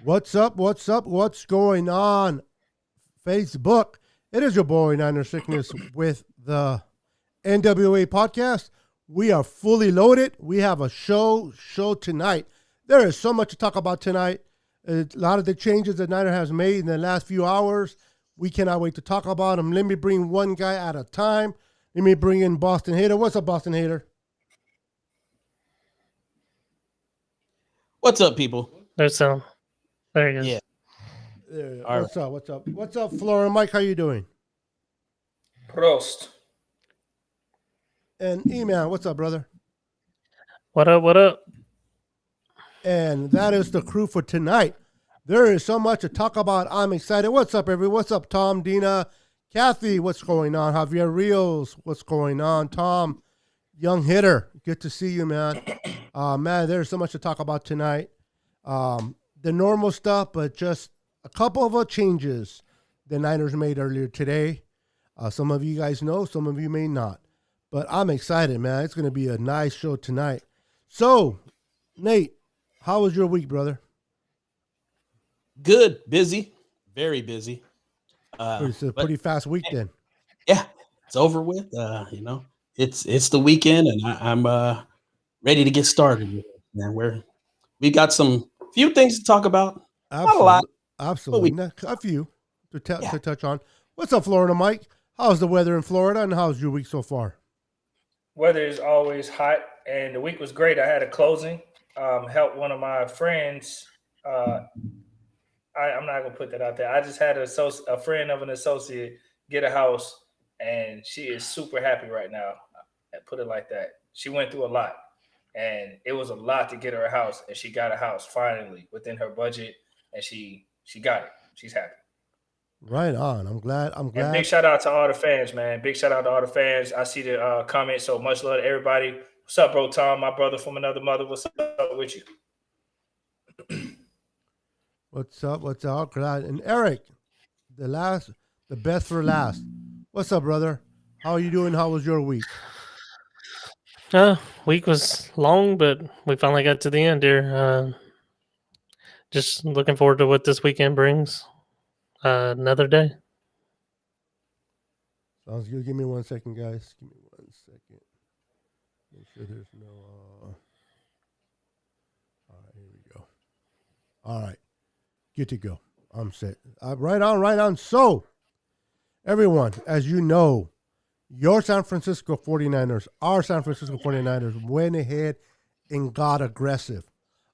What's up? What's up? What's going on? Facebook. It is your boy Niner Sickness with the N.W.A podcast. We are fully loaded. We have a show tonight. There is so much to talk about tonight. A lot of the changes that Niner has made in the last few hours. We cannot wait to talk about them. Let me bring one guy at a time. Let me bring in Boston Hater. What's up, Boston Hater? What's up, people? There's some. There he is. Yeah. What's up? What's up, Florida Mike? How you doing? Prost. And E-Man, what's up, brother? What up? What up? And that is the crew for tonight. There is so much to talk about. I'm excited. What's up, everyone? What's up, Tom, Dina, Kathy? What's going on? Javier Rios, what's going on? Tom, young hitter, good to see you, man. Man, there's so much to talk about tonight. The normal stuff, but just a couple of changes the Niners made earlier today. Some of you guys know, some of you may not. But I'm excited, man. It's going to be a nice show tonight. So, Nate, how was your week, brother? Good, busy, very busy. It's a pretty fast week then. Yeah, it's over with. It's the weekend, and I'm ready to get started with it. Man, we got some few things to talk about. Not a lot. Absolutely. A few to touch on. What's up, Florida Mike? How's the weather in Florida, and how's your week so far? Weather is always hot, and the week was great. I had a closing, helped one of my friends. I'm not gonna put that out there. I just had a friend of an associate get a house, and she is super happy right now. I put it like that. She went through a lot, and it was a lot to get her a house, and she got a house finally within her budget, and she got it. She's happy. Right on. I'm glad. And big shout out to all the fans, man. Big shout out to all the fans. I see the comments. So much love to everybody. What's up, bro? Tom, my brother from another mother. What's up with you? What's up? What's up? Glad. And Eric, the best for last. What's up, brother? How are you doing? How was your week? Week was long, but we finally got to the end here. Just looking forward to what this weekend brings. Another day. Sounds good. Give me 1 second, guys. Give me 1 second. Make sure there's no. All right, here we go. All right, good to go. I'm set. Right on. So, everyone, as you know, your San Francisco 49ers, our San Francisco 49ers, went ahead and got aggressive.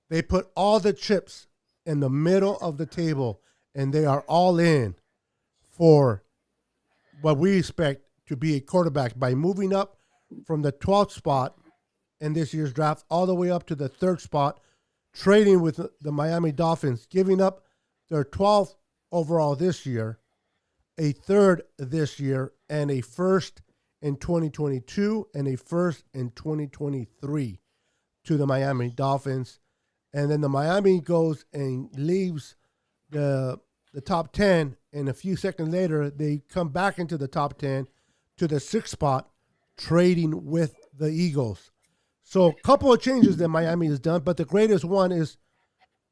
They put all the chips in the middle of the table, and they are all in for what we expect to be a quarterback by moving up from the 12th spot in this year's draft all the way up to the 3rd spot, trading with the Miami Dolphins, giving up their 12th overall this year, a 3rd this year, and a 1st in 2022 and a 1st in 2023 to the Miami Dolphins. And then the Miami goes and leaves the top 10, and a few seconds later, they come back into the top 10 to the 6th spot, trading with the Eagles. So a couple of changes that Miami has done, but the greatest one is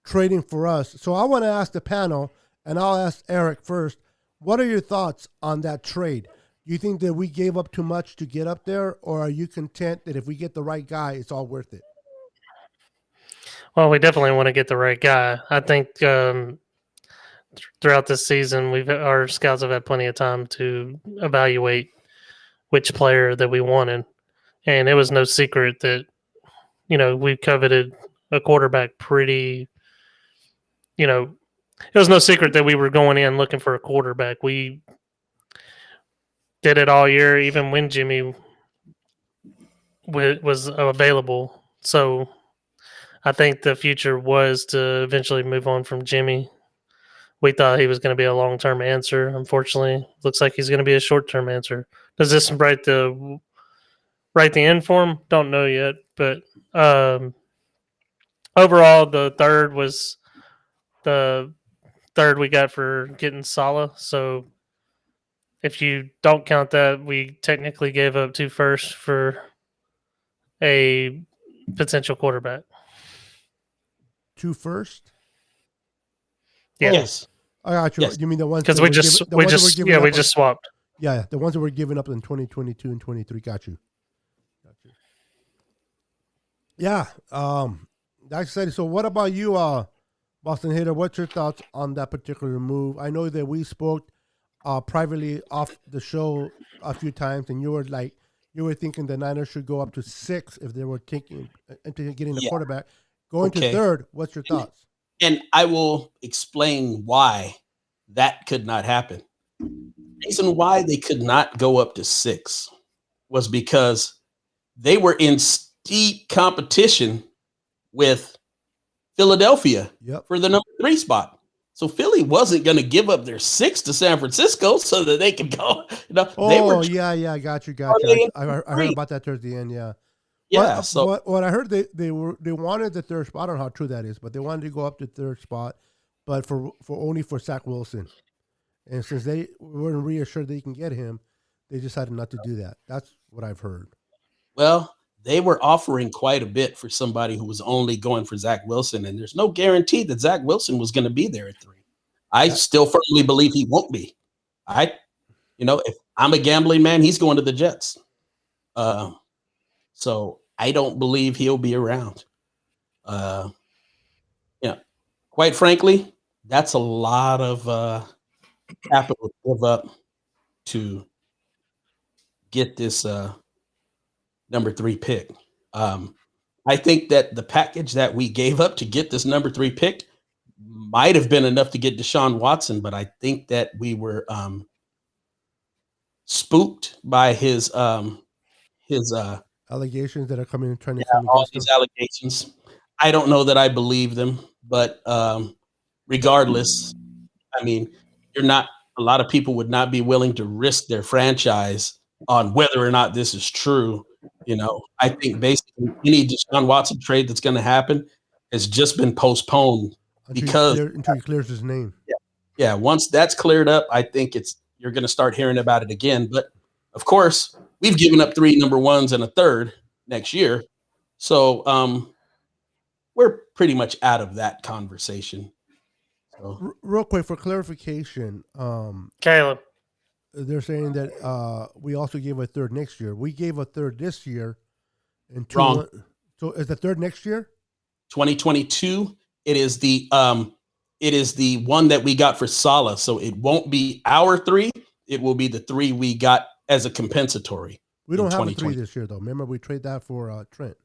trading for us. So I want to ask the panel, and I'll ask Eric first, what are your thoughts on that trade? Do you think that we gave up too much to get up there, or are you content that if we get the right guy, it's all worth it? Well, we definitely want to get the right guy. I think throughout this season, our scouts have had plenty of time to evaluate which player that we wanted, and it was no secret that we coveted a quarterback pretty. It was no secret that we were going in looking for a quarterback. We did it all year, even when Jimmy was available. So I think the future was to eventually move on from Jimmy. We thought he was going to be a long-term answer. Unfortunately, looks like he's going to be a short-term answer. Does this write the end for him? Don't know yet. But overall, the third was the third we got for getting Salah. So if you don't count that, we technically gave up 2 firsts for a potential quarterback. 2 first? Yeah. Yes. I got you. Yes. You mean the ones Because that we were just given, the we ones that were just given yeah up we on- just swapped. yeah, the ones that were given up in 2022 and 23. Got you. Got you. Yeah. Like I said, so what about you, Boston Hater? What's your thoughts on that particular move? I know that we spoke privately off the show a few times, and you were thinking the Niners should go up to 6 if they were taking into getting the Yeah. quarterback. Going to Okay. third, what's your thoughts? And I will explain why that could not happen. The reason why they could not go up to 6 was because they were in steep competition with Philadelphia Yep. for the number 3 spot. So Philly wasn't going to give up their 6 to San Francisco so that they could go. They were Oh yeah, got you. parlay I heard three. about that towards the end. Yeah. Yeah. So What I heard they wanted the third spot. I don't know how true that is, but they wanted to go up to third spot, but for only for Zach Wilson. And since they weren't reassured they can get him, they decided not to do that. That's what I've heard. well, they were offering quite a bit for somebody who was only going for Zach Wilson, and there's no guarantee that Zach Wilson was going to be there at 3. I That- still firmly believe he won't be. If I'm a gambling man, he's going to the Jets. So I don't believe he'll be around. Quite frankly, that's a lot of capital to give up to get this number 3 pick. I think that the package that we gave up to get this number 3 pick might have been enough to get Deshaun Watson, but I think that we were spooked by his allegations that are coming trying to come all against him. these allegations. I don't know that I believe them, but regardless, I mean, you're not. A lot of people would not be willing to risk their franchise on whether or not this is true. I think basically any Deshaun Watson trade that's going to happen has just been postponed because Until he clears his name. yeah, once that's cleared up, I think you're going to start hearing about it again. But of course, we've given up 3 number 1s and a third next year, so we're pretty much out of that conversation. So Real quick for clarification, Caleb, they're saying that we also gave a third next year. We gave a third this year, and two. Wrong. So is the third next year? 2022, it is the one that we got for Salah. So it won't be our 3; it will be the 3 we got as a compensatory. We don't have a 3 this year, though. Remember, we trade that for Trent.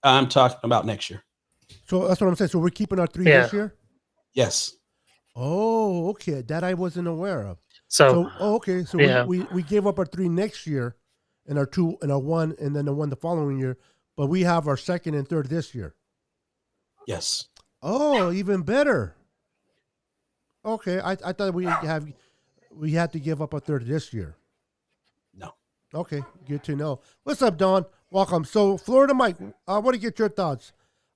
I'm talking about next year. So that's what I'm saying. So we're keeping our 3 this year? Yes. Oh, okay. That I wasn't aware of. so Okay. So yeah. we gave up our 3 next year, and our 2 and our 1, and then the 1 the following year. But we have our second and third this year. Yes. Oh, even better. Okay, I thought we had to give up a third this year. No. Okay, good to know. What's up, Don? Welcome. So, Florida Mike, I want to get your thoughts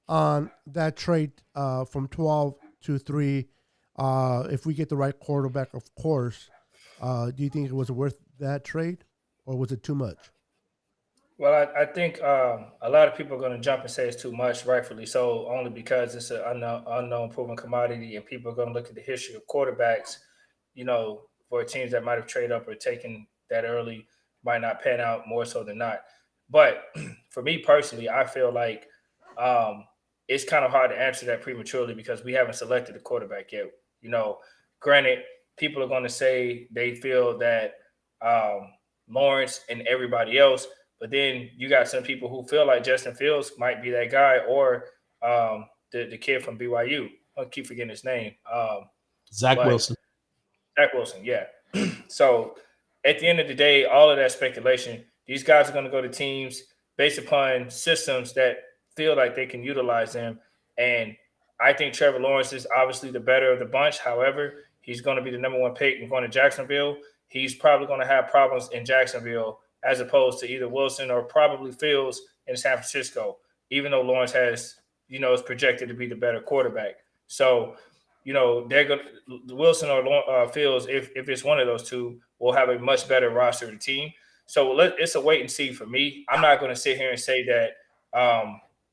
on that trade from 12 to 3. If we get the right quarterback, of course. Do you think it was worth that trade, or was it too much? Well, I think a lot of people are going to jump and say it's too much, rightfully so, only because it's an unknown proven commodity, and people are going to look at the history of quarterbacks, for teams that might have traded up or taken that early, might not pan out more so than not. But for me personally, I feel like it's kind of hard to answer that prematurely because we haven't selected a quarterback yet. Granted, people are going to say they feel that Lawrence and everybody else. But then you got some people who feel like Justin Fields might be that guy, or the kid from BYU. I keep forgetting his name. Zach Wilson. Zach Wilson, yeah. So at the end of the day, all of that speculation, these guys are going to go to teams based upon systems that feel like they can utilize them. And I think Trevor Lawrence is obviously the better of the bunch. However, he's going to be the number 1 pick and going to Jacksonville. He's probably going to have problems in Jacksonville as opposed to either Wilson or probably Fields in San Francisco, even though Lawrence has, is projected to be the better quarterback. So, they're going to Wilson or Fields, if it's one of those two, will have a much better roster of the team. So it's a wait and see for me. I'm not going to sit here and say that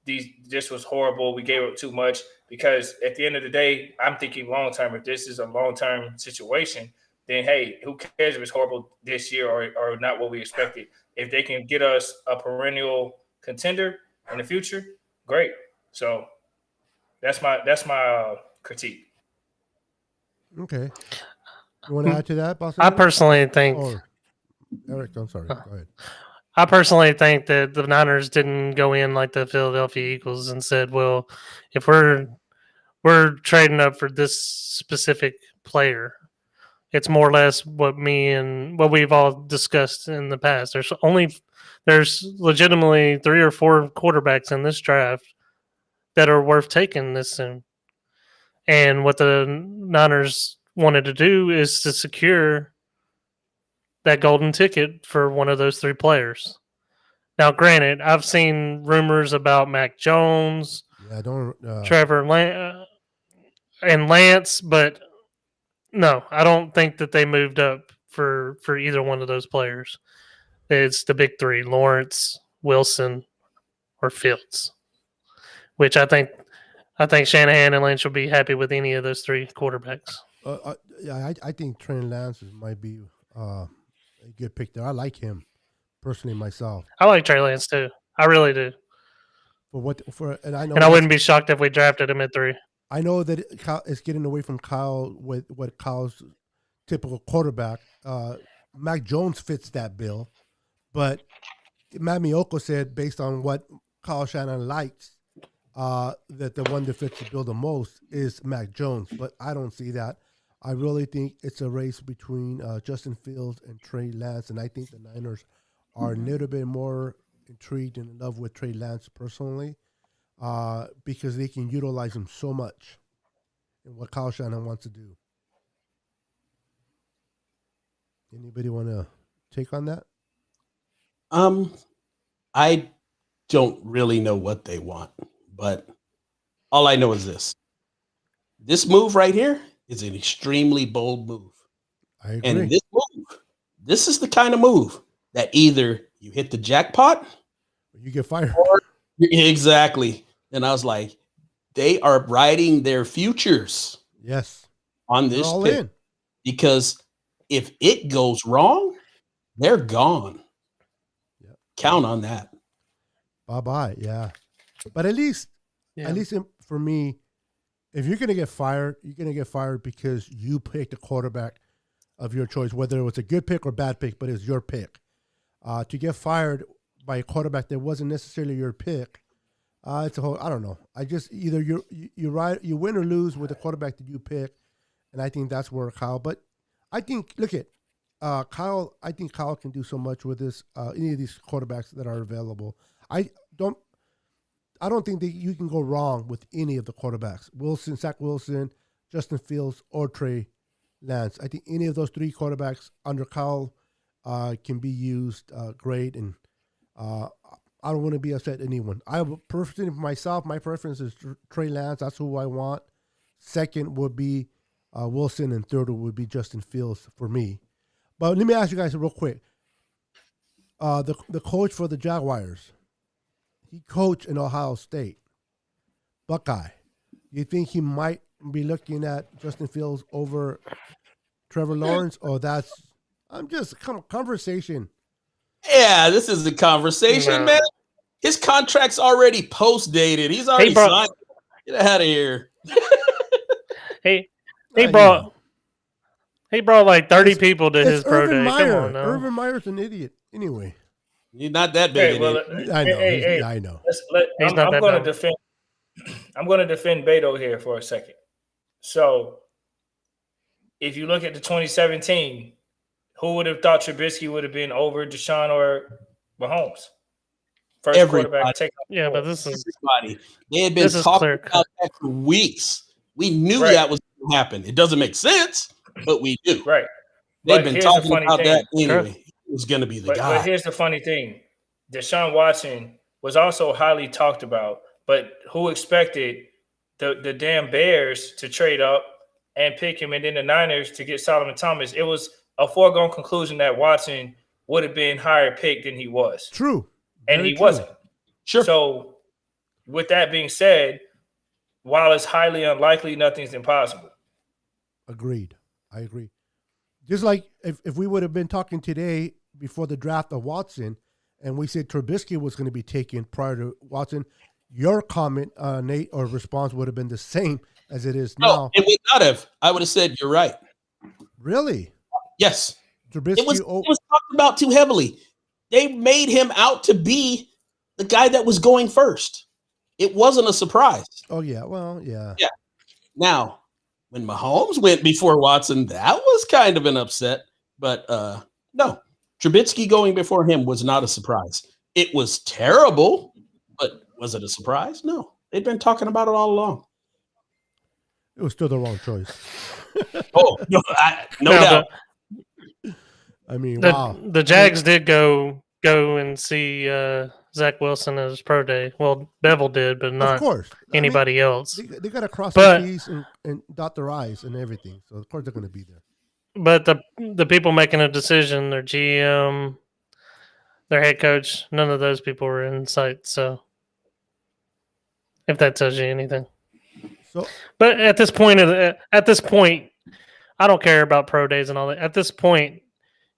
this was horrible. We gave up too much. because at the end of the day, I'm thinking long term. If this is a long term situation, then hey, who cares if it's horrible this year or not what we expected? If they can get us a perennial contender in the future, great. So that's my critique. Okay. You want to add to that, Boston? I personally think. Or Eric, I'm sorry. Go ahead. I personally think that the Niners didn't go in like the Philadelphia Eagles and said, "Well, if we're trading up for this specific player, it's more or less what we've all discussed in the past. There's legitimately 3 or 4 quarterbacks in this draft that are worth taking this soon. And what the Niners wanted to do is to secure that golden ticket for one of those 3 players. Now, granted, I've seen rumors about Mac Jones, Yeah, don't. Trevor and Lance, but no, I don't think that they moved up for either one of those players. It's the big 3: Lawrence, Wilson, or Fields. Which I think Shanahan and Lynch will be happy with any of those 3 quarterbacks. Yeah, I think Trey Lance might be a good pick there. I like him personally myself. I like Trey Lance too. I really do. And I know, and I wouldn't be shocked if we drafted him at 3. I know that it's getting away from Kyle with what Kyle's typical quarterback. Mac Jones fits that bill, but Matt Miyoko said based on what Kyle Shanahan likes, that the one that fits the bill the most is Mac Jones. But I don't see that. I really think it's a race between Justin Fields and Trey Lance, and I think the Niners are a little bit more intrigued and in love with Trey Lance personally, because they can utilize him so much in what Kyle Shanahan wants to do. Anybody want to take on that? I don't really know what they want, but all I know is this. This move right here is an extremely bold move. I agree. And this is the kind of move that either you hit the jackpot, you get fired. Exactly. And I was like, they are riding their futures. Yes. On this pick. In. Because if it goes wrong, they're gone. Yep. Count on that. Bye-bye. Yeah. But at least for me, if you're going to get fired, you're going to get fired because you picked a quarterback of your choice, whether it was a good pick or bad pick, but it's your pick. To get fired by a quarterback that wasn't necessarily your pick, it's a whole. I don't know. I just either you win or lose with the quarterback that you pick, and I think that's where Kyle. But I think Kyle. I think Kyle can do so much with this. Any of these quarterbacks that are available. I don't think that you can go wrong with any of the quarterbacks. Zach Wilson, Justin Fields, or Trey Lance. I think any of those 3 quarterbacks under Kyle can be used great, and I don't want to be upset at anyone. Personally, for myself, my preference is Trey Lance. That's who I want. Second would be Wilson, and third would be Justin Fields for me. But let me ask you guys real quick. The coach for the Jaguars, he coached in Ohio State. Buckeye. You think he might be looking at Justin Fields over Trevor Lawrence, or I'm just conversation. Yeah, this is the conversation, man. His contract's already post-dated. He's already signed. Get out of here. He brought like 30 people to his pro day. Come on, now. Urban Meyer's an idiot. Anyway, he's not that big. I know. I know. I'm going to defend Beto here for a second. So, if you look at the 2017, who would have thought Trubisky would have been over Deshaun or Mahomes? First quarterback take. Yeah, but this is everybody. They had been talking about that for weeks. We knew that was going to happen. It doesn't make sense, but we do. Right. They've been talking about that anyway. It was going to be the guy. But here's the funny thing. Deshaun Watson was also highly talked about, but who expected the damn Bears to trade up and pick him, and then the Niners to get Solomon Thomas? It was a foregone conclusion that Watson would have been higher picked than he was. True. And he wasn't. Sure. So with that being said, while it's highly unlikely, nothing's impossible. Agreed. I agree. Just like if we would have been talking today before the draft of Watson, and we said Trubisky was going to be taken prior to Watson, your comment, Nate, or response would have been the same as it is No, now. it would not have. I would have said you're right. Really? Yes. Trubisky. It was talked about too heavily. They made him out to be the guy that was going first. It wasn't a surprise. Oh yeah. Well, yeah. Yeah. Now, when Mahomes went before Watson, that was kind of an upset. But no, Trubisky going before him was not a surprise. It was terrible, but was it a surprise? No. They'd been talking about it all along. It was still the wrong choice. Oh, no doubt. I mean, wow. The Jags did go and see Zach Wilson at his pro day. Well, Bevel did, but not of course. anybody else. They got to cross their T's and dot their I's and everything. So, of course, they're going to be there. But the people making a decision, their GM, their head coach, none of those people were in sight. So, if that tells you anything. So, but at this point, I don't care about pro days and all that. At this point,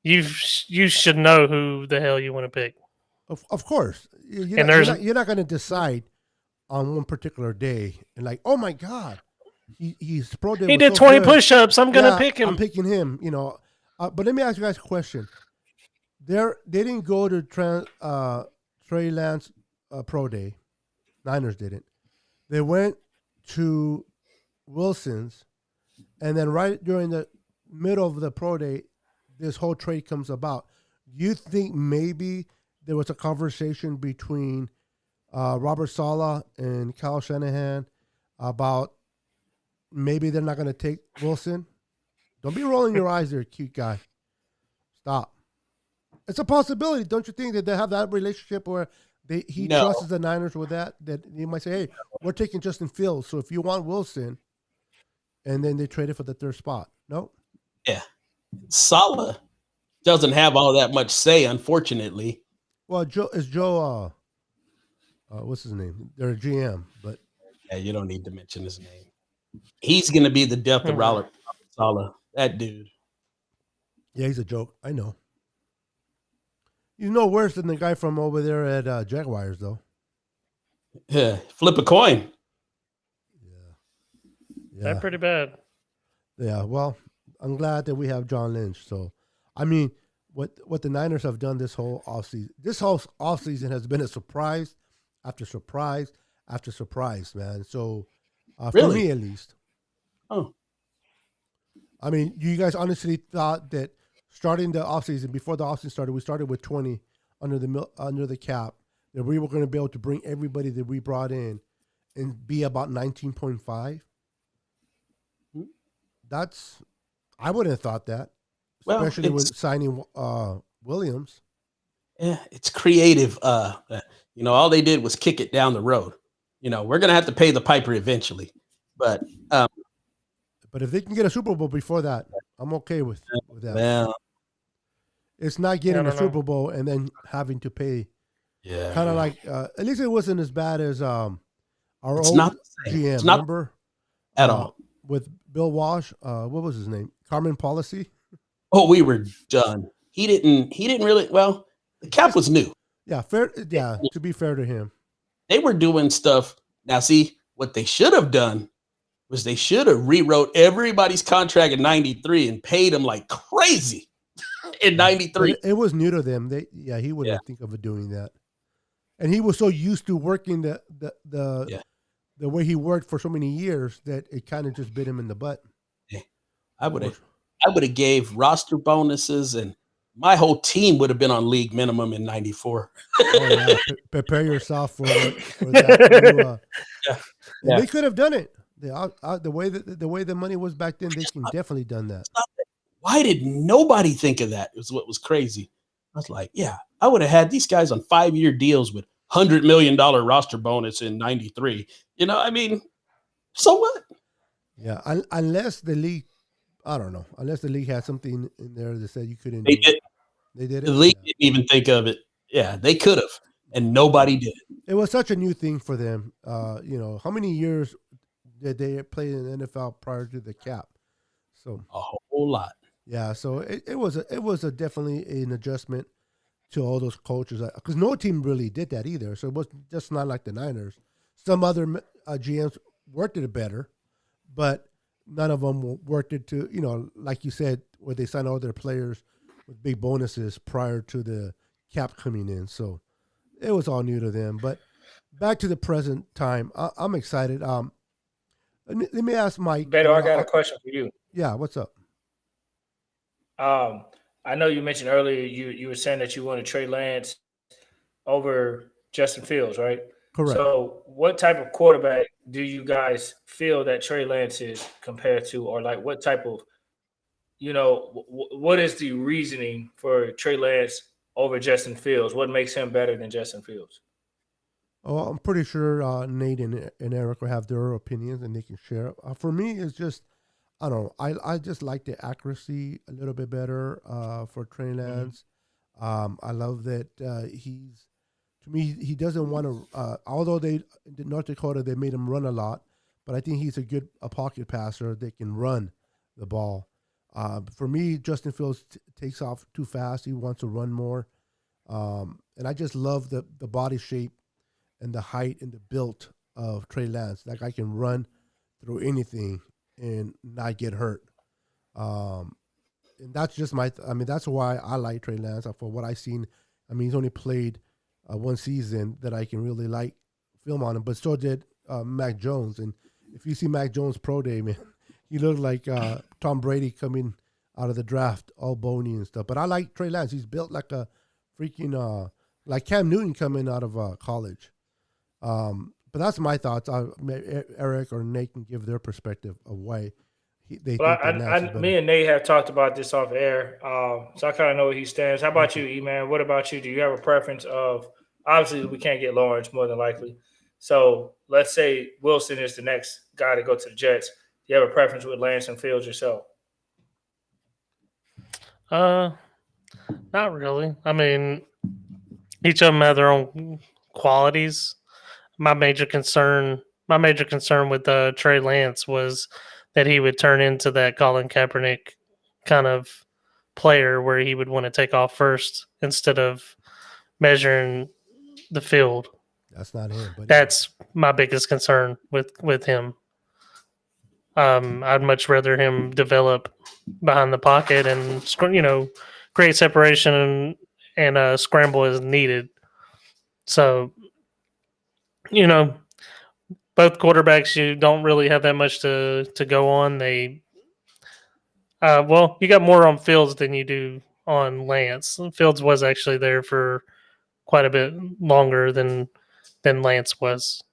you should know who the hell you want to pick. Of course, you're not going to decide on one particular day and like, oh my god, he's pro day. He did 20 push-ups. I'm going to pick him. I'm picking him. You know, but let me ask you guys a question. They didn't go to Trey Lance pro day. Niners didn't. They went to Wilson's, and then right during the middle of the pro day, this whole trade comes about. You think maybe there was a conversation between Robert Saleh and Kyle Shanahan about maybe they're not going to take Wilson? Don't be rolling your eyes there, cute guy. Stop. It's a possibility, don't you think, that they have that relationship where he trusts the Niners with that he might say, hey, we're taking Justin Fields, so if you want Wilson, and then they traded for the third spot. No? Yeah. Saleh doesn't have all that much say, unfortunately. Well, Joe, what's his name? They're a GM, but yeah, you don't need to mention his name. He's going to be the death of Robert Saleh. That dude. Yeah, he's a joke. I know. He's no worse than the guy from over there at Jaguars, though. Yeah, flip a coin. Yeah. They're pretty bad. Yeah, well, I'm glad that we have John Lynch. So, I mean, what the Niners have done this whole offseason has been a surprise after surprise after surprise, man. So, really? For me at least. Oh. I mean, you guys honestly thought that starting the offseason, before the offseason started, we started with 20 under the cap, that we were going to be able to bring everybody that we brought in and be about 19.5? I wouldn't have thought that, especially with signing Williams. Yeah, it's creative. All they did was kick it down the road. We're going to have to pay the piper eventually, but if they can get a Super Bowl before that, I'm okay with that. Well, it's not getting a Super Bowl and then having to pay. Yeah, kind of like at least it wasn't as bad as our it's old not the same. GM. It's not remember at all with Bill Walsh. What was his name? Carmen Policy. Oh, we were done. He didn't really. Well, the cap was new. Yeah, fair. Yeah, to be fair to him, they were doing stuff. Now, see what they should have done was they should have rewrote everybody's contract in '93 and paid them like crazy in '93. It was new to them. He wouldn't think of doing that, and he was so used to working the way he worked for so many years that it kind of just bit him in the butt. Yeah. I would have gave roster bonuses, and my whole team would have been on league minimum in '94. Oh, yeah. Prepare yourself for that. They could have done it. The way the money was back then, they can definitely done that. Why did nobody think of that? It was what was crazy. I was like, yeah, I would have had these guys on 5-year deals with $100 million roster bonus in '93. I mean, so what? Yeah, unless the league, I don't know. Unless the league had something in there that said you couldn't. They did. They did it. The league didn't even think of it. Yeah, they could have, and nobody did. It was such a new thing for them. How many years They played in the NFL prior to the cap. So A whole lot. yeah, so it was a definitely an adjustment to all those coaches because no team really did that either. So it was just not like the Niners. Some other GMs worked it better, but none of them worked it to like you said, where they signed all their players with big bonuses prior to the cap coming in. So it was all new to them. But back to the present time, I'm excited. Let me ask Mike. Beto, I got a question for you. Yeah, what's up? I know you mentioned earlier you were saying that you wanted Trey Lance over Justin Fields, right? Correct. So, what type of quarterback do you guys feel that Trey Lance is compared to, or like what type of, what is the reasoning for Trey Lance over Justin Fields? What makes him better than Justin Fields? Oh, I'm pretty sure Nate and Eric will have their opinions and they can share. For me, it's just I don't know. I just like the accuracy a little bit better for Trey Lance. I love that he's to me he doesn't want to. Although in North Dakota they made him run a lot, but I think he's a pocket passer that can run the ball. For me, Justin Fields takes off too fast. He wants to run more, and I just love the body shape and the height and the build of Trey Lance. That guy can run through anything and not get hurt. And that's just that's why I like Trey Lance. For what I've seen, he's only played one season that I can really like film on him, but so did Mac Jones. And if you see Mac Jones' pro day, man, he looked like Tom Brady coming out of the draft, all bony and stuff. But I like Trey Lance. He's built like a freaking like Cam Newton coming out of college. But that's my thoughts. Eric or Nate can give their perspective of why they think that Lance is better. Me and Nate have talked about this off air, so I kind of know where he stands. How about you, E-Man? What about you? Do you have a preference of – obviously, we can't get Lawrence more than likely. So let's say Wilson is the next guy to go to the Jets. Do you have a preference with Lance and Fields yourself? Not really. Each of them have their own qualities. My major concern with Trey Lance was that he would turn into that Colin Kaepernick kind of player where he would want to take off first instead of measuring the field. That's not him. But that's my biggest concern with him. I'd much rather him develop behind the pocket and create separation and scramble as needed. So, both quarterbacks, you don't really have that much to go on. They, you got more on Fields than you do on Lance. Fields was actually there for quite a bit longer than Lance was,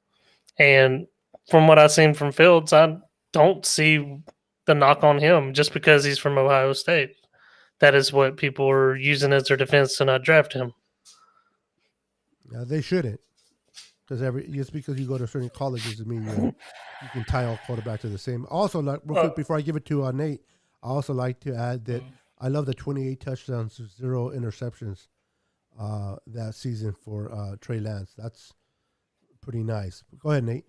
and from what I've seen from Fields, I don't see the knock on him just because he's from Ohio State. That is what people are using as their defense to not draft him. Yeah, they shouldn't. Just because you go to certain colleges doesn't mean you can tie all quarterbacks to the same. Also, real quick before I give it to Nate, I also like to add that I love the 28 touchdowns, 0 interceptions that season for Trey Lance. That's pretty nice. Go ahead, Nate.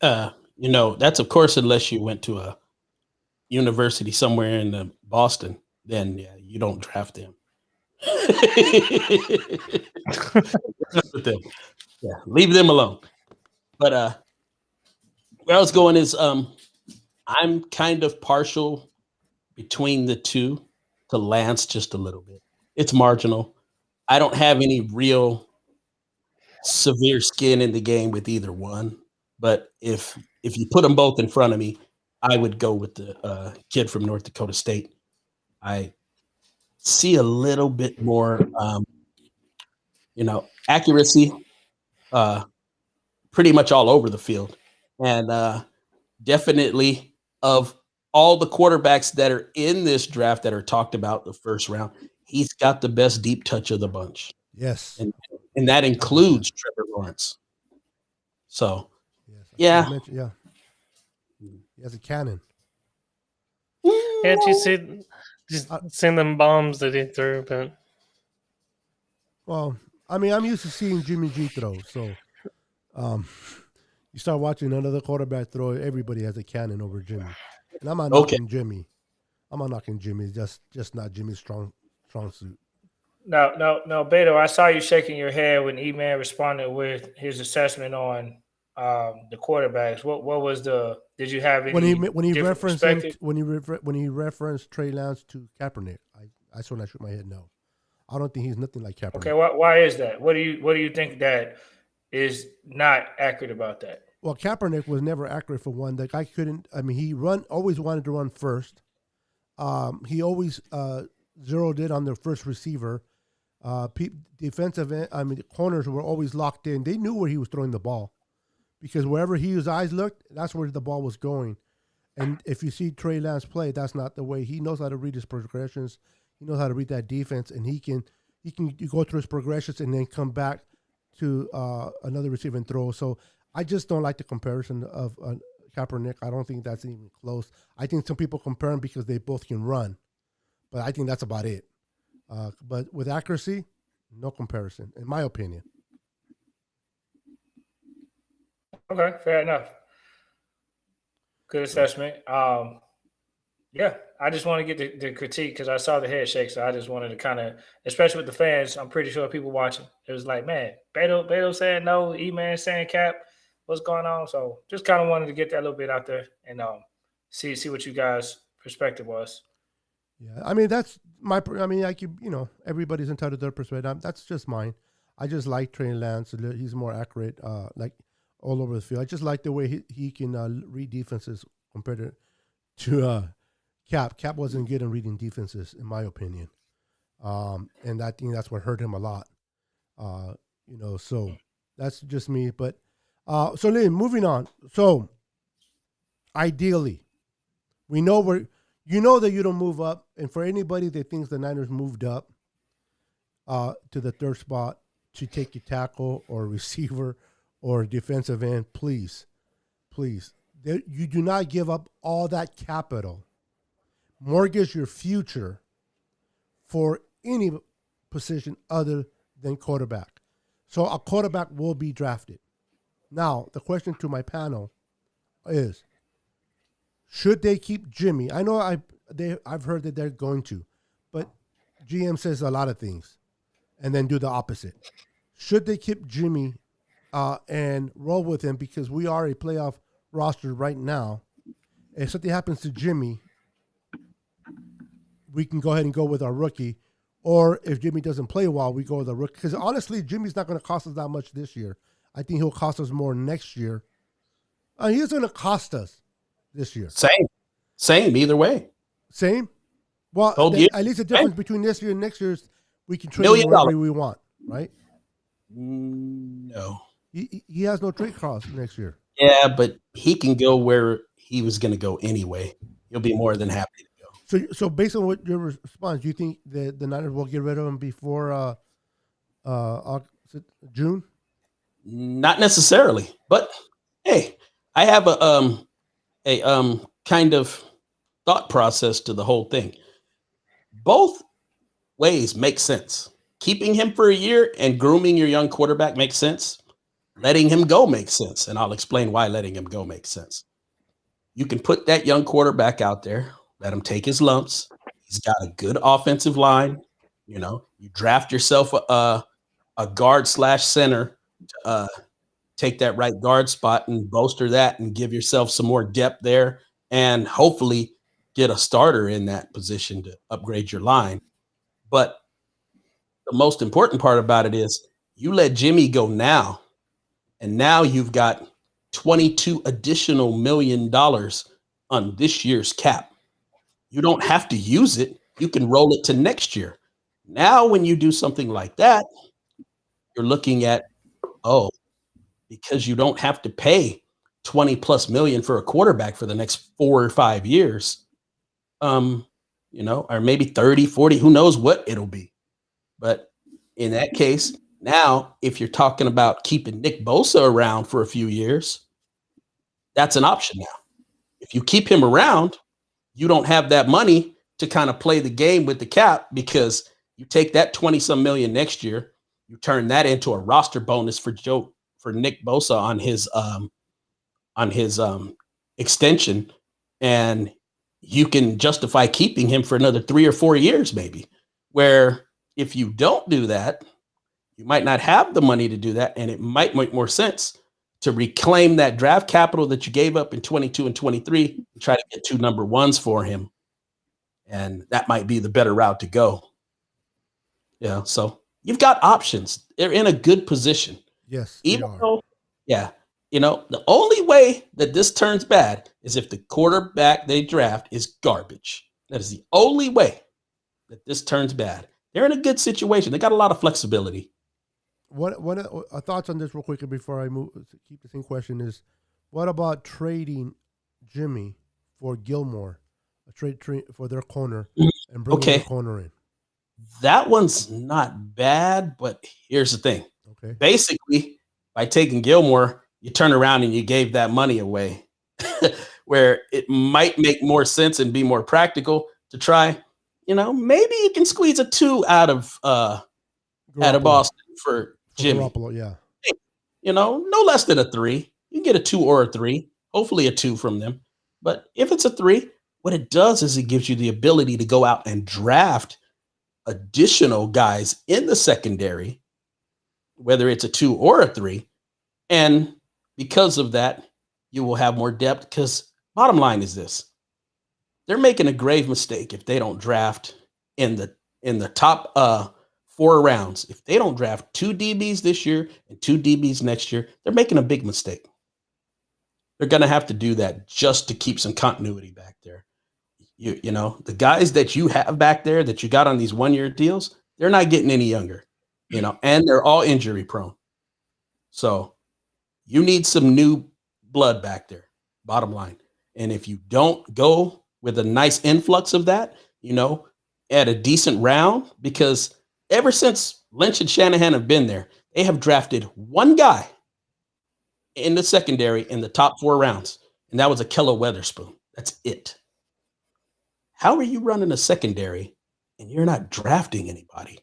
That's of course unless you went to a university somewhere in Boston, then you don't draft them. With them. Yeah, leave them alone. But where I was going is I'm kind of partial between the two to Lance just a little bit. It's marginal. I don't have any real severe skin in the game with either one. But if you put them both in front of me, I would go with the kid from North Dakota State. I see a little bit more, accuracy pretty much all over the field. And definitely of all the quarterbacks that are in this draft that are talked about the first round, he's got the best deep touch of the bunch. Yes. And that includes Trevor Lawrence. So, yeah. He has a cannon. Can't you see send them bombs that he threw? But well, I'm used to seeing Jimmy G throw, so You start watching another quarterback throw, everybody has a cannon over Jimmy. And I'm not Okay. knocking Jimmy. I'm not knocking Jimmy. It's just not Jimmy's strong suit. No, Beto. I saw you shaking your head when E-Man responded with his assessment on the quarterbacks. What was the? Did you have When any he different referenced him, perspective? when he referenced Trey Lance to Kaepernick, that's when I shook my head. No, I don't think he's nothing like Kaepernick. Okay, why is that? What do you think that is not accurate about that? Well, Kaepernick was never accurate for one. The guy couldn't. I mean, he always wanted to run first. He always zeroed in on their first receiver. Defensive end, the corners were always locked in. They knew where he was throwing the ball because wherever his eyes looked, that's where the ball was going. And if you see Trey Lance play, that's not the way. He knows how to read his progressions. He knows how to read that defense, and he can go through his progressions and then come back to another receiver and throw. So I just don't like the comparison of Kaepernick. I don't think that's even close. I think some people compare them because they both can run, but I think that's about it. But with accuracy, no comparison, in my opinion. Okay, fair enough. Good assessment. Yeah, I just want to get the critique because I saw the head shake, so I just wanted to kind of, especially with the fans, I'm pretty sure people watching, it was like, man, Beto saying no, E-Man saying cap, what's going on? So just kind of wanted to get that a little bit out there and see what you guys' perspective was. Yeah, I mean that's my. I mean, everybody's entitled to their perspective. That's just mine. I just like Trey Lance. He's more accurate, like all over the field. I just like the way he can read defenses compared to Cap. Cap wasn't good in reading defenses, in my opinion, and I think that's what hurt him a lot. So that's just me. But so Lynn, moving on. So ideally, we know you know that you don't move up, and for anybody that thinks the Niners moved up to the third spot to take a tackle or a receiver or a defensive end, please, you do not give up all that capital, mortgage your future for any position other than quarterback. So a quarterback will be drafted. Now, the question to my panel is, should they keep Jimmy? I know I've heard that they're going to, but GM says a lot of things and then do the opposite. Should they keep Jimmy and roll with him because we are a playoff roster right now? If something happens to Jimmy, we can go ahead and go with our rookie. Or if Jimmy doesn't play well, we go with a rookie. Because honestly, Jimmy's not going to cost us that much this year. I think he'll cost us more next year. He's going to cost us this year. Same either way. Same? Well, at least the difference between this year and next year is we can trade him wherever we want, right? No. He has no trade cost next year. Yeah, but he can go where he was going to go anyway. He'll be more than happy to go. So based on what your response, do you think the Niners will get rid of him before June? Not necessarily, but hey, I have a kind of thought process to the whole thing. Both ways make sense. Keeping him for a year and grooming your young quarterback makes sense. Letting him go makes sense, and I'll explain why letting him go makes sense. You can put that young quarterback out there, let him take his lumps. He's got a good offensive line. You draft yourself a guard / center to take that right guard spot and bolster that and give yourself some more depth there and hopefully get a starter in that position to upgrade your line. But the most important part about it is you let Jimmy go now, and now you've got $22 additional million on this year's cap. You don't have to use it. You can roll it to next year. Now, when you do something like that, you're looking at, because you don't have to pay 20 plus million for a quarterback for the next 4 or 5 years, or maybe 30, 40, who knows what it'll be. But in that case, now, if you're talking about keeping Nick Bosa around for a few years, that's an option now. If you keep him around, you don't have that money to kind of play the game with the cap because you take that 20-some million next year, you turn that into a roster bonus for Nick Bosa on his on his extension, and you can justify keeping him for another 3 or 4 years, maybe. Where if you don't do that, you might not have the money to do that, and it might make more sense to reclaim that draft capital that you gave up in 22 and 23 and try to get 2 number ones for him. And that might be the better route to go. Yeah, so you've got options. They're in a good position. Yes, Even they are. though, yeah, the only way that this turns bad is if the quarterback they draft is garbage. That is the only way that this turns bad. They're in a good situation. They got a lot of flexibility. What thoughts on this real quickly before I move? Keep the same question is, what about trading Jimmy for Gilmore, a trade for their corner, and bringing Okay. their corner in? That one's not bad, but here's the thing. Okay. Basically, by taking Gilmore, you turn around and you gave that money away, where it might make more sense and be more practical to try. Maybe you can squeeze a 2 out of Boston for Jimmy. Garoppolo, yeah. No less than a 3. You can get a 2 or a 3, hopefully a 2 from them. But if it's a 3, what it does is it gives you the ability to go out and draft additional guys in the secondary, whether it's a 2 or a 3. And because of that, you will have more depth, because bottom line is this. They're making a grave mistake if they don't draft in the top 4 rounds. If they don't draft 2 DBs this year and 2 DBs next year, they're making a big mistake. They're going to have to do that just to keep some continuity back there. The guys that you have back there that you got on these 1-year deals, they're not getting any younger, and they're all injury prone. So you need some new blood back there, bottom line. And if you don't go with a nice influx of that, at a decent round, because ever since Lynch and Shanahan have been there, they have drafted one guy in the secondary in the top 4 rounds, and that was Ahkello Witherspoon. That's it. How are you running a secondary and you're not drafting anybody?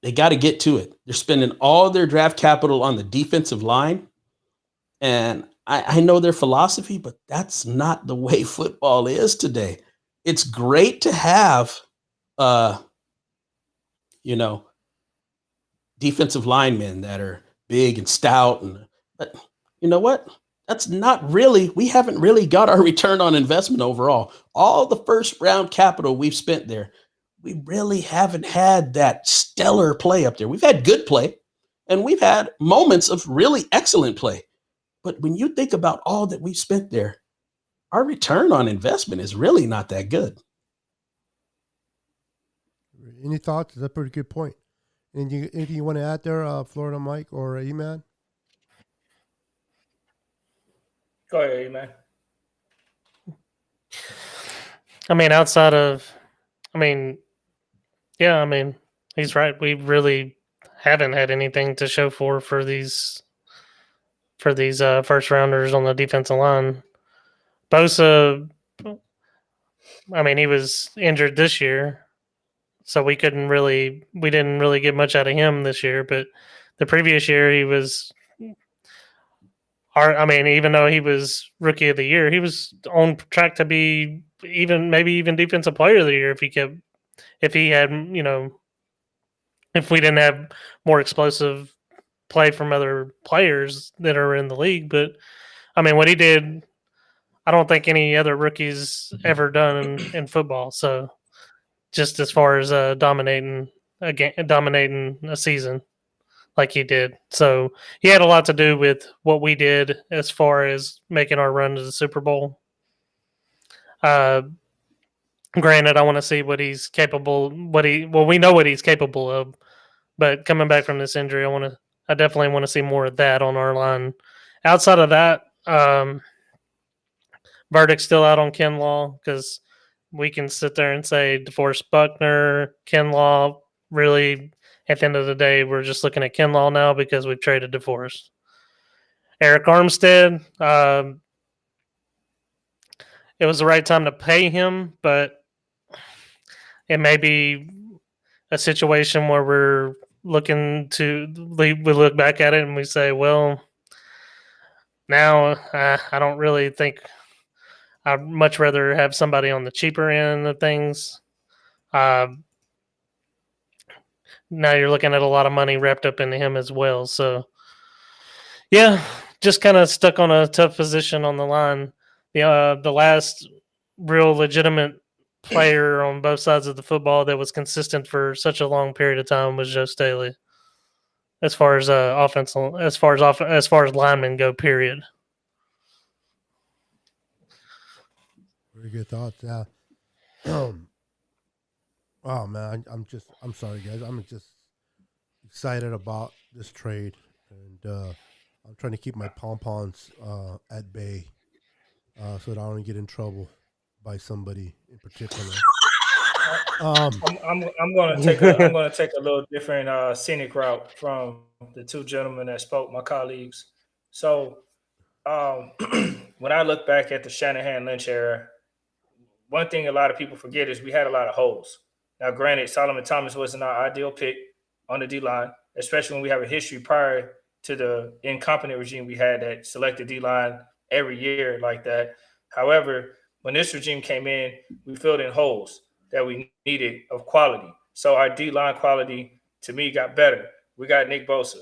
They got to get to it. They're spending all their draft capital on the defensive line. And I know their philosophy, but that's not the way football is today. It's great to have, defensive linemen that are big and stout. But you know what? That's not really, we haven't really got our return on investment overall. All the first round capital we've spent there, we really haven't had that stellar play up there. We've had good play, and we've had moments of really excellent play. But when you think about all that we've spent there, our return on investment is really not that good. Any thoughts? That's a pretty good point. Anything you want to add there, Florida Mike or E-Man? Go ahead, E-Man. He's right. We really haven't had anything to show for these first rounders on the defensive line. Bosa, he was injured this year, so we didn't really get much out of him this year. But the previous year, he was even though he was rookie of the year, he was on track to be maybe even defensive player of the year if we didn't have more explosive play from other players that are in the league. But what he did, I don't think any other rookies ever done in football. So just as far as dominating a season like he did. So he had a lot to do with what we did as far as making our run to the Super Bowl. Granted, I want to see what he's capable. We know what he's capable of, but coming back from this injury, I definitely want to see more of that on our line. Outside of that, verdict's still out on Kinlaw, because we can sit there and say DeForest Buckner, Kinlaw. Really, at the end of the day, we're just looking at Kinlaw now because we've traded DeForest. Eric Armstead, it was the right time to pay him, but it may be a situation where we look back at it and we say, well, Now, I don't really think I'd much rather have somebody on the cheaper end of things. Now you're looking at a lot of money wrapped up into him as well. So, yeah, just kind of stuck on a tough position on the line. The last real legitimate player on both sides of the football that was consistent for such a long period of time was Joe Staley. As far as as far as linemen go, period. Very good thoughts. Yeah. Oh man, I'm sorry guys. I'm just excited about this trade, and I'm trying to keep my pom poms at bay, so that I don't get in trouble by somebody in particular. I'm gonna take a little different scenic route from the two gentlemen that spoke, my colleagues. So um, when I look back at the Shanahan Lynch era, one thing a lot of people forget is we had a lot of holes. Now, granted, Solomon Thomas wasn't our ideal pick on the D line, especially when we have a history prior to the incompetent regime we had that selected D line every year like that. However, when this regime came in, we filled in holes that we needed of quality. So our D line quality, to me, got better. We got Nick Bosa.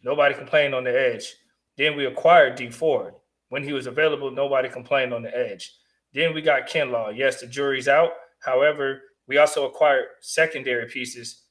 Nobody complained on the edge. Then we acquired D Ford. When he was available, nobody complained on the edge. Then we got Kinlaw. Yes, the jury's out. However, we also acquired secondary pieces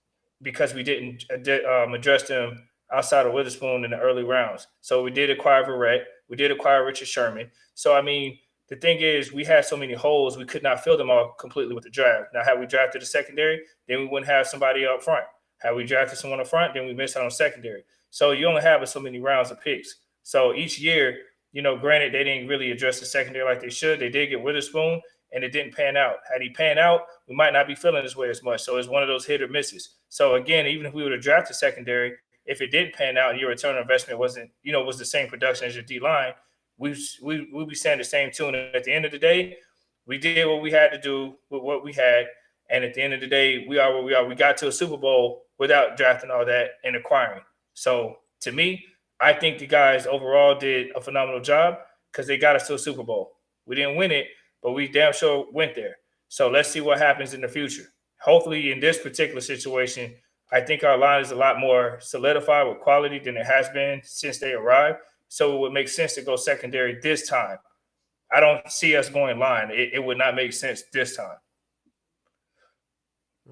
because we didn't address them outside of Witherspoon in the early rounds. So we did acquire Verrett. We did acquire Richard Sherman. So, I mean, the thing is, we had so many holes, we could not fill them all completely with the draft. Now, had we drafted a secondary, then we wouldn't have somebody up front. Had we drafted someone up front, then we missed out on secondary. So you only have so many rounds of picks. So each year, granted, they didn't really address the secondary like they should. They did get Witherspoon, and it didn't pan out. Had he panned out, we might not be feeling this way as much. So it's one of those hit or misses. So again, even if we would have drafted secondary, if it didn't pan out and your return on investment was the same production as your D line, we'd be saying the same tune. And at the end of the day, we did what we had to do with what we had. And at the end of the day, we are where we are. We got to a Super Bowl without drafting all that and acquiring. So to me, I think the guys overall did a phenomenal job because they got us to a Super Bowl. We didn't win it, but we damn sure went there. So let's see what happens in the future. Hopefully, in this particular situation, I think our line is a lot more solidified with quality than it has been since they arrived. So it would make sense to go secondary this time. I don't see us going line. It would not make sense this time.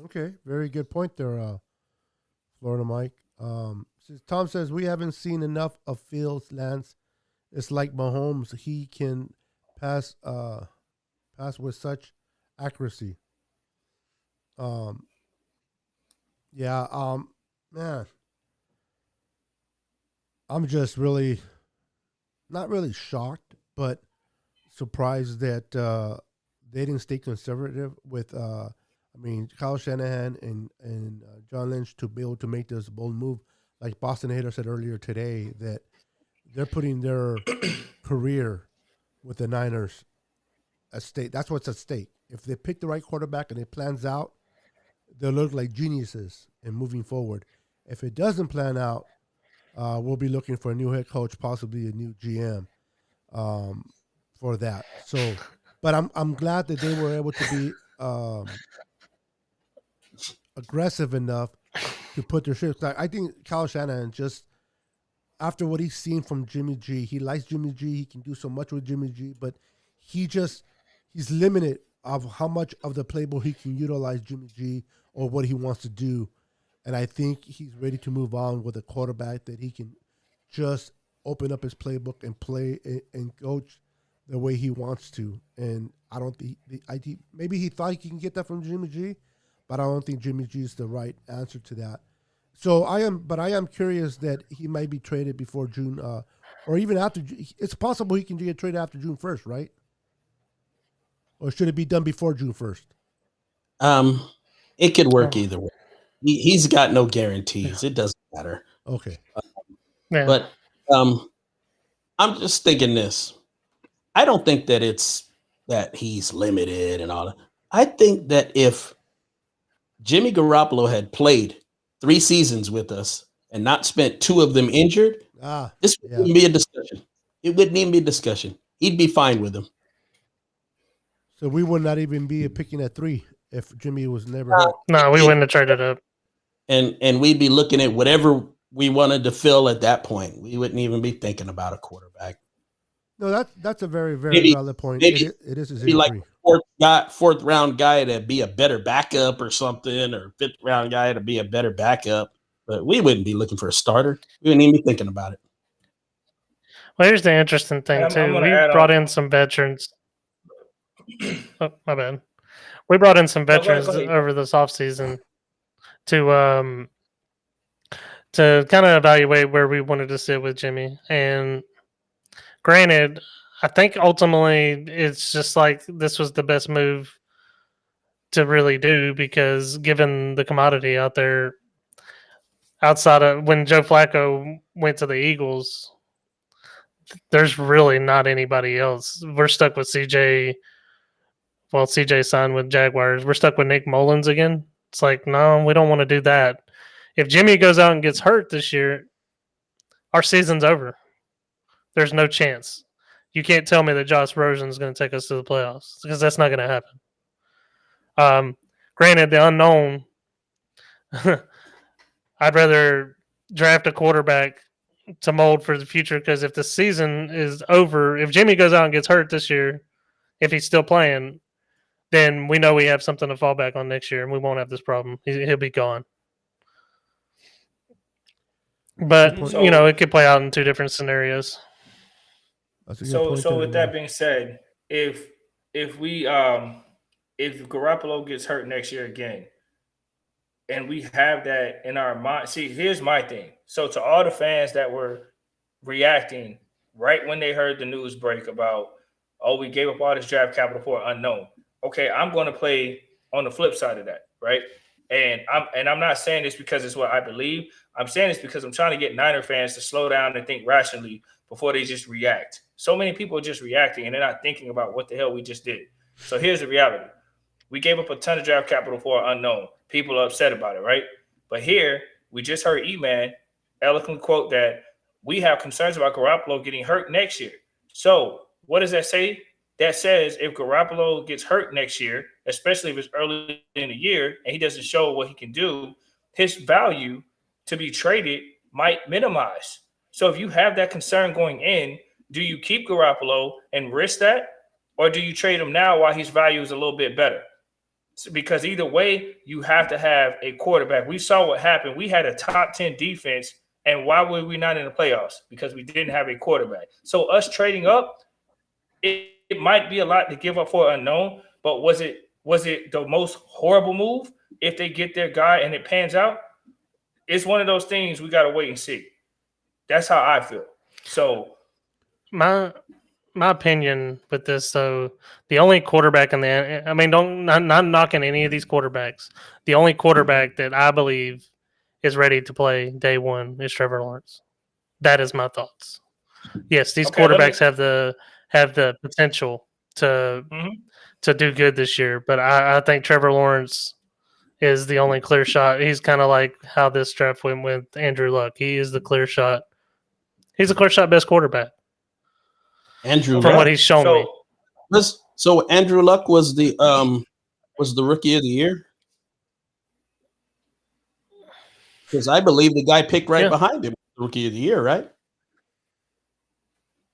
Okay, very good point there, Florida Mike. Tom says we haven't seen enough of Fields, Lance. It's like Mahomes; he can pass with such accuracy. Yeah, man, I'm just really not really shocked, but surprised that they didn't stay conservative with. Kyle Shanahan and John Lynch to be able to make this bold move, like Boston Hater said earlier today, that they're putting their career with the Niners at stake. That's what's at stake. If they pick the right quarterback and it plans out, they'll look like geniuses in moving forward. If it doesn't plan out, we'll be looking for a new head coach, possibly a new GM for that. So, but I'm glad that they were able to be aggressive enough to put their shit. I think Kyle Shanahan, just after what he's seen from Jimmy G, he likes Jimmy G. He can do so much with Jimmy G, but he's limited of how much of the playbook he can utilize Jimmy G or what he wants to do. And I think he's ready to move on with a quarterback that he can just open up his playbook and play and coach the way he wants to. And I don't think maybe he thought he can get that from Jimmy G, but I don't think Jimmy G is the right answer to that. So I am curious that he might be traded before June, or even after. It's possible he can get traded after June 1st, right? Or should it be done before June 1st? It could work either way. He's got no guarantees. It doesn't matter. Okay. But I'm just thinking this. I don't think that it's that he's limited and all that. I think that if Jimmy Garoppolo had played 3 seasons with us and not spent 2 of them injured, this wouldn't be a discussion. it wouldn't even be a discussion. He'd be fine with him. So we would not even be picking at 3 if Jimmy was never hurt. No, we wouldn't have traded up. And we'd be looking at whatever we wanted to fill at that point. We wouldn't even be thinking about a quarterback. No, that's a very, very valid point. Maybe it is a be like 0-3. fourth round guy to be a better backup or something, or fifth round guy to be a better backup. But we wouldn't be looking for a starter. We wouldn't even be thinking about it. Well, here's the interesting thing, I'm too. gonna We add brought on. in some veterans. Oh, my bad. We brought in some No, go veterans ahead. over this offseason to kind of evaluate where we wanted to sit with Jimmy. And granted, I think ultimately it's just like this was the best move to really do, because given the commodity out there, outside of when Joe Flacco went to the Eagles, there's really not anybody else. We're stuck with CJ. Well, CJ signed with Jaguars. We're stuck with Nick Mullins again. It's like, no, we don't want to do that. If Jimmy goes out and gets hurt this year, our season's over. There's no chance. You can't tell me that Josh Rosen is going to take us to the playoffs, because that's not going to happen. Granted, the unknown, I'd rather draft a quarterback to mold for the future, because if the season is over, if Jimmy goes out and gets hurt this year, if he's still playing, then we know we have something to fall back on next year, and we won't have this problem. He'll be gone. But, it could play out in two different scenarios. That's a good So point so there, with man. that being said, if Garoppolo gets hurt next year again, and we have that in our mind, see, here's my thing. So to all the fans that were reacting right when they heard the news break about, oh, we gave up all this draft capital for unknown. Okay, I'm going to play on the flip side of that, right? And I'm not saying this because it's what I believe. I'm saying this because I'm trying to get Niner fans to slow down and think rationally before they just react. So many people are just reacting and they're not thinking about what the hell we just did. So here's the reality. We gave up a ton of draft capital for unknown. People are upset about it, right? But here, we just heard E-Man eloquently quote that we have concerns about Garoppolo getting hurt next year. So what does that say? That says if Garoppolo gets hurt next year, especially if it's early in the year and he doesn't show what he can do, his value to be traded might minimize. So if you have that concern going in, do you keep Garoppolo and risk that? Or do you trade him now while his value is a little bit better? So, because either way, you have to have a quarterback. We saw what happened. We had a top 10 defense, and why were we not in the playoffs? Because we didn't have a quarterback. So us trading up, it might be a lot to give up for unknown, but was it the most horrible move if they get their guy and it pans out? It's one of those things we got to wait and see. That's how I feel. So My opinion with this, though, the only quarterback in the, I mean, not knocking any of these quarterbacks. The only quarterback that I believe is ready to play day one is Trevor Lawrence. That is my thoughts. Yes, these quarterbacks have the potential to do good this year, but I think Trevor Lawrence is the only clear shot. He's kind of like how this draft went with Andrew Luck. He is the clear shot. He's the clear shot best quarterback. Andrew from Luck. what he's shown me. So Andrew Luck was the rookie of the year? Because I believe the guy picked right behind him, rookie of the year, right?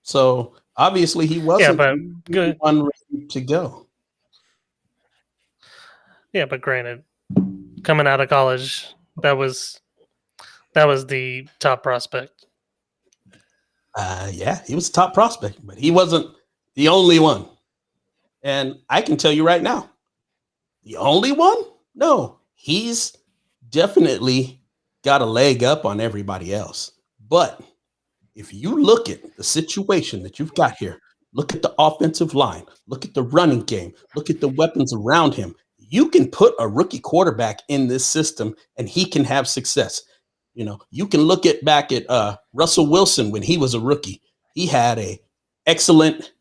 So obviously he wasn't good one ready to go. Yeah, but granted, coming out of college, that was the top prospect. Yeah, he was a top prospect, but he wasn't the only one. And I can tell you right now, the only one? No, he's definitely got a leg up on everybody else. But if you look at the situation that you've got here, look at the offensive line, look at the running game, look at the weapons around him, you can put a rookie quarterback in this system and he can have success. You know, you can look back at Russell Wilson when he was a rookie. He had a excellent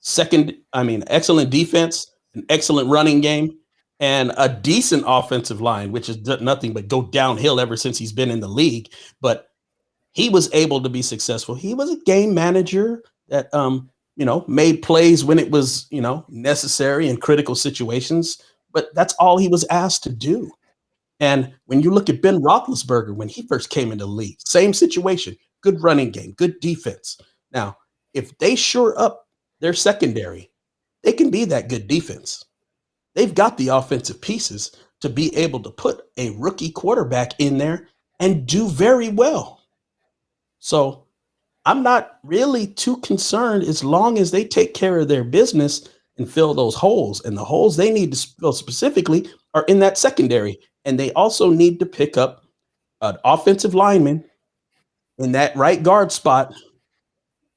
excellent defense, an excellent running game, and a decent offensive line, which is nothing but go downhill ever since he's been in the league. But he was able to be successful. He was a game manager that made plays when it was, necessary in critical situations, but that's all he was asked to do. And when you look at Ben Roethlisberger when he first came into the league, same situation, good running game, good defense. Now, if they shore up their secondary, they can be that good defense. They've got the offensive pieces to be able to put a rookie quarterback in there and do very well. So I'm not really too concerned as long as they take care of their business and fill those holes. And the holes they need to fill specifically are in that secondary. And they also need to pick up an offensive lineman in that right guard spot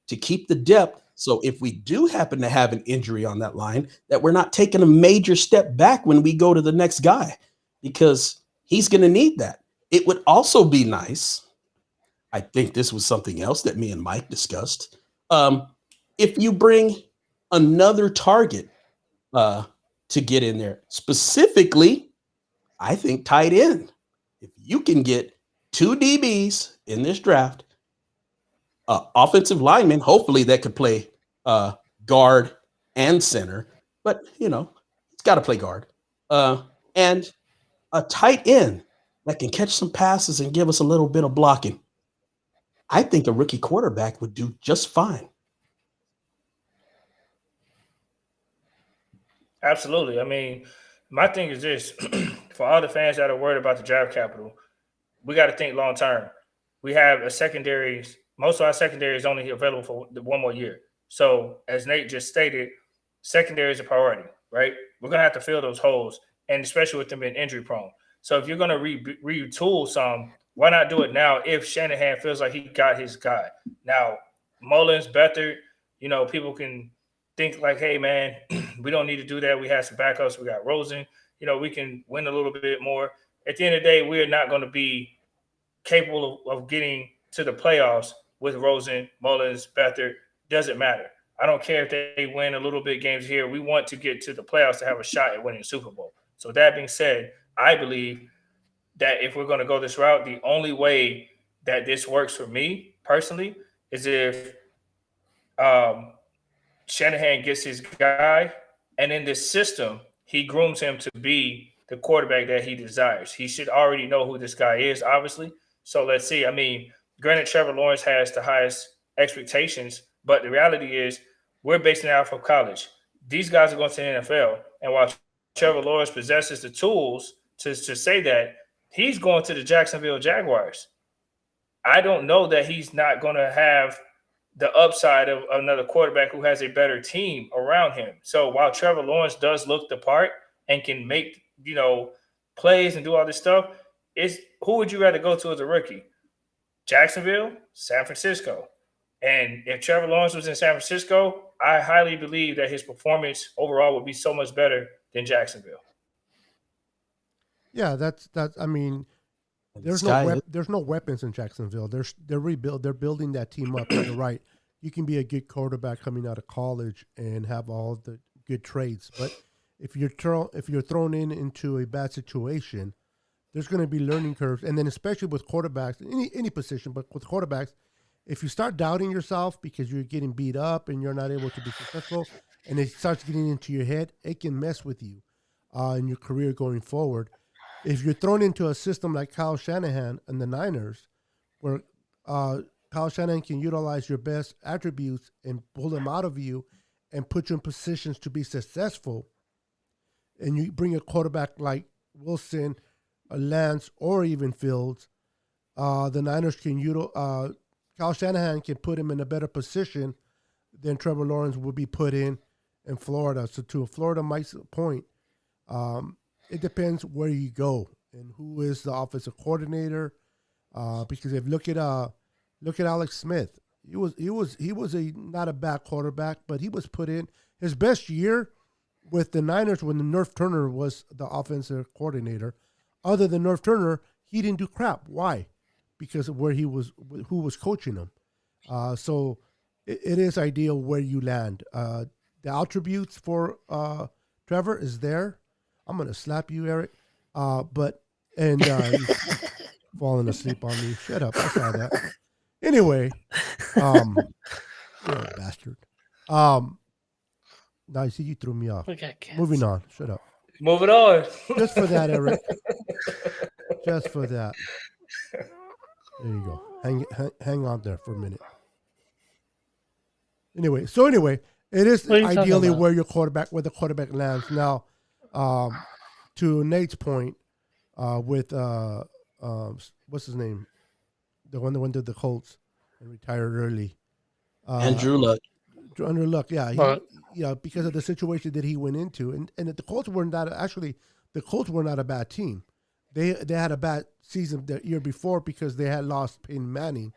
to keep the depth. So if we do happen to have an injury on that line, that we're not taking a major step back when we go to the next guy, because he's going to need that. It would also be nice. I think this was something else that me and Mike discussed. If you bring another target to get in there, specifically, I think tight end. If you can get 2 DBs in this draft, offensive lineman, hopefully that could play guard and center, but it's got to play guard, and a tight end that can catch some passes and give us a little bit of blocking. I think a rookie quarterback would do just fine. Absolutely. I mean, my thing is this: for all the fans that are worried about the draft capital, we got to think long term. We have a secondary. Most of our secondary is only available for one more year. So, as Nate just stated, secondary is a priority, right? We're gonna have to fill those holes, and especially with them being injury prone. So, if you're gonna retool some, why not do it now? If Shanahan feels like he got his guy now, Mullins, Beathard, people can think like, hey man, we don't need to do that. We have some backups. We got Rosen. We can win a little bit more. At the end of the day, we're not going to be capable of getting to the playoffs with Rosen, Mullins, Beathard. Doesn't matter. I don't care if they win a little bit games here. We want to get to the playoffs to have a shot at winning the Super Bowl. So that being said, I believe that if we're going to go this route, the only way that this works for me personally is if Shanahan gets his guy, and in this system, he grooms him to be the quarterback that he desires. He should already know who this guy is, obviously. So let's see. I mean, granted, Trevor Lawrence has the highest expectations, but the reality is we're basing it out from college. These guys are going to the NFL, and while Trevor Lawrence possesses the tools to say that, he's going to the Jacksonville Jaguars. I don't know that he's not going to have the upside of another quarterback who has a better team around him. So while Trevor Lawrence does look the part and can make, plays and do all this stuff, who would you rather go to as a rookie? Jacksonville, San Francisco. And if Trevor Lawrence was in San Francisco, I highly believe that his performance overall would be so much better than Jacksonville. Yeah, that's. I mean, there's no weapons in Jacksonville. They're building that team up. You're right. You can be a good quarterback coming out of college and have all the good traits, but if you're thrown into a bad situation, there's going to be learning curves, and then especially with quarterbacks, any position, but with quarterbacks, if you start doubting yourself because you're getting beat up and you're not able to be successful, and it starts getting into your head, it can mess with you in your career going forward. If you're thrown into a system like Kyle Shanahan and the Niners, where Kyle Shanahan can utilize your best attributes and pull them out of you and put you in positions to be successful, and you bring a quarterback like Wilson, Lance, or even Fields, the Niners can Kyle Shanahan can put him in a better position than Trevor Lawrence would be put in Florida. So to Florida Mike's point, it depends where you go and who is the offensive coordinator. Because if look at Alex Smith, he was not a bad quarterback, but he was put in his best year with the Niners when the Nerf Turner was the offensive coordinator. Other than Nerf Turner, he didn't do crap. Why? Because of who was coaching him. So it is ideal where you land. The attributes for Trevor is there. I'm gonna slap you, Eric. He's falling asleep on me. Shut up. I saw that. Anyway, you're a bastard. Now you see you threw me off. We got cats. Moving on. Shut up. Moving on. Just for that, Eric. Just for that. There you go. Hang on there for a minute. Anyway, it is What are you talking ideally about? where the quarterback lands. Now, to Nate's point, with what's his name, the one that went to the Colts and retired early, Andrew Luck. Andrew Luck. Yeah, But- because of the situation that he went into, and the Colts were not a bad team. They had a bad season the year before because they had lost Peyton Manning,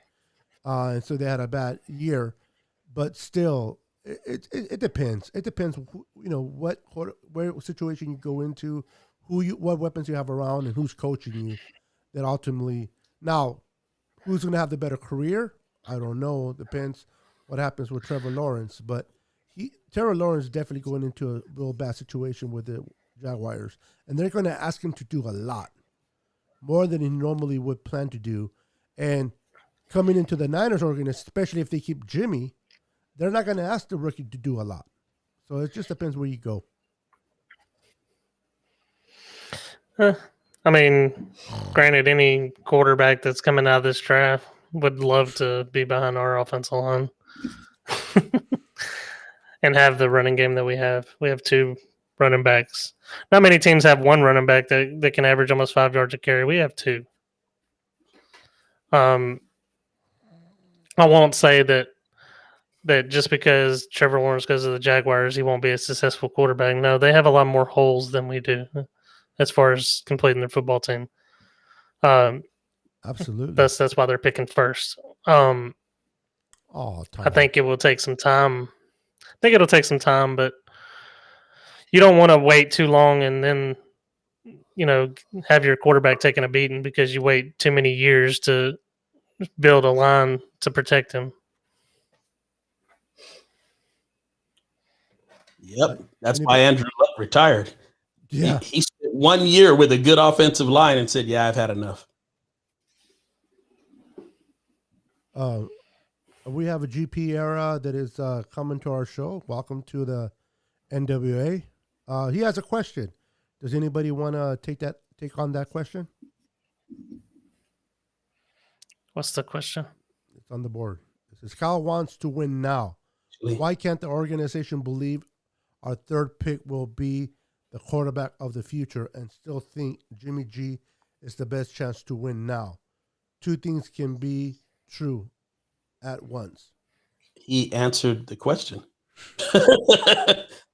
and so they had a bad year. But still, it depends. It depends, what situation you go into, what weapons you have around, and who's coaching you. That ultimately, now, who's going to have the better career? I don't know. Depends what happens with Trevor Lawrence. But Trevor Lawrence is definitely going into a real bad situation with the Jaguars, and they're going to ask him to do a lot more than he normally would plan to do. And coming into the Niners organization, especially if they keep Jimmy, they're not going to ask the rookie to do a lot. So it just depends where you go. I mean, granted, any quarterback that's coming out of this draft would love to be behind our offensive line and have the running game that we have. We have two running backs. Not many teams have one running back that can average almost 5 yards a carry. We have two. I won't say that just because Trevor Lawrence goes to the Jaguars, he won't be a successful quarterback. No, they have a lot more holes than we do as far as completing their football team. Absolutely. That's why they're picking first. Tom. I think it will take some time. I think it'll take some time, but you don't want to wait too long and then, have your quarterback taking a beating because you wait too many years to build a line to protect him. Yep. That's why Andrew Luck retired. Yeah. He spent 1 year with a good offensive line and said, yeah, I've had enough. We have a GP era that is coming to our show. Welcome to the N.W.A. He has a question. Does anybody want to take on that question? What's the question? It's on the board. It says, Kyle wants to win now. Why can't the organization believe our third pick will be the quarterback of the future and still think Jimmy G is the best chance to win now? Two things can be true at once. He answered the question.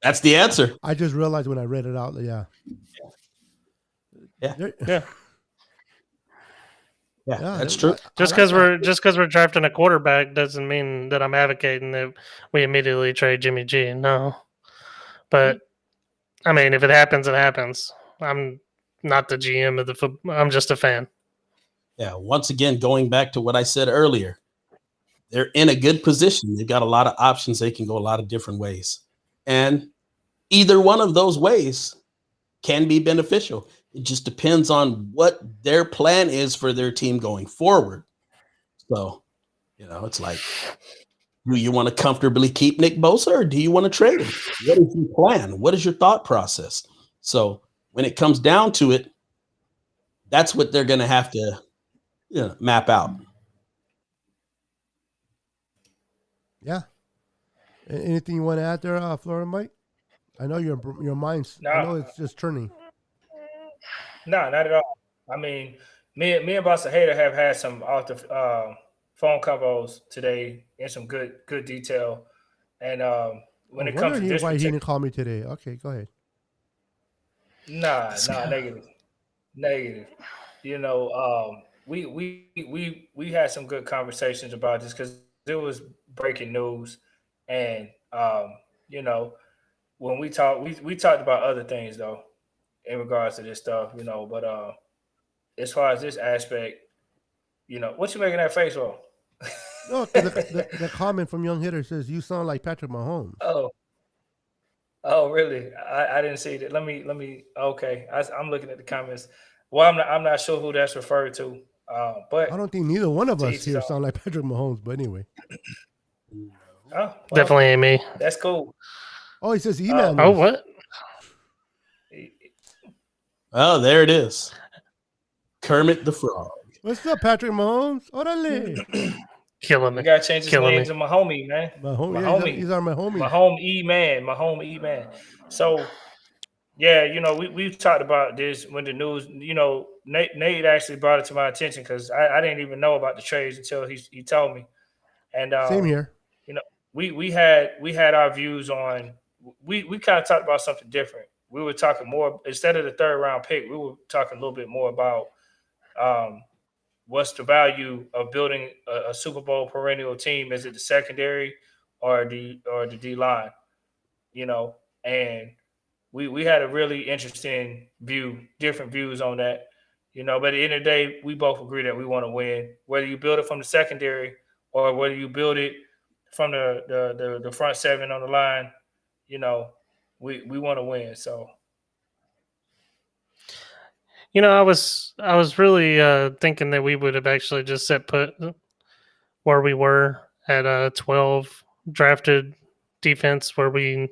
That's the answer. I just realized when I read it out. Yeah. Yeah, that's true. Just because we're drafting a quarterback doesn't mean that I'm advocating that we immediately trade Jimmy G. No, but I mean, if it happens, it happens. I'm not the GM of the football. I'm just a fan. Yeah. Once again, going back to what I said earlier, they're in a good position. They've got a lot of options. They can go a lot of different ways, and either one of those ways can be beneficial. It just depends on what their plan is for their team going forward. So, it's like, do you want to comfortably keep Nick Bosa or do you want to trade him? What is your plan? What is your thought process? So when it comes down to it, that's what they're going to have to map out. Yeah. Anything you want to add there, Florida Mike? I know your mind's. No. I know it's just turning. No, not at all. I mean, me and Bossa Hater have had some off the phone combos today in some good detail. And when it comes to this, why he didn't call me today? Okay, go ahead. Nah, negative. We had some good conversations about this because it was breaking news, and when we talked, we talked about other things though in regards to this stuff, But as far as this aspect, what you making that face for? No, the comment from Young Hitter says you sound like Patrick Mahomes. Oh, really? I didn't see that. Let me. Okay, I'm looking at the comments. Well, I'm not sure who that's referred to. But I don't think neither one of to us each his here own. sound like Patrick Mahomes, but anyway. Oh, well, Definitely ain't me. That's cool. Oh, he says E-Man. Oh, is. what? Oh, there it is. Kermit the Frog. What's up, Patrick Mahomes? Orale. Killing We me. gotta change his Killing name me. to Mahomie, man. Mahomie. Yeah, Mahomie. he's our Mahomie. Mahome E Man. Mahome E Man. So yeah, we've talked about this when the news, Nate actually brought it to my attention because I didn't even know about the trades until he told me. And Same here. we had our views on we kind of talked about something different. We were talking more instead of the third round pick, we were talking a little bit more about what's the value of building a Super Bowl perennial team? Is it the secondary or the D line? And we had a really interesting different views on that. But at the end of the day, we both agree that we want to win. Whether you build it from the secondary or whether you build it from the front seven on the line, we want to win. So I was really thinking that we would have actually just set put where we were at 12 drafted defense, where we,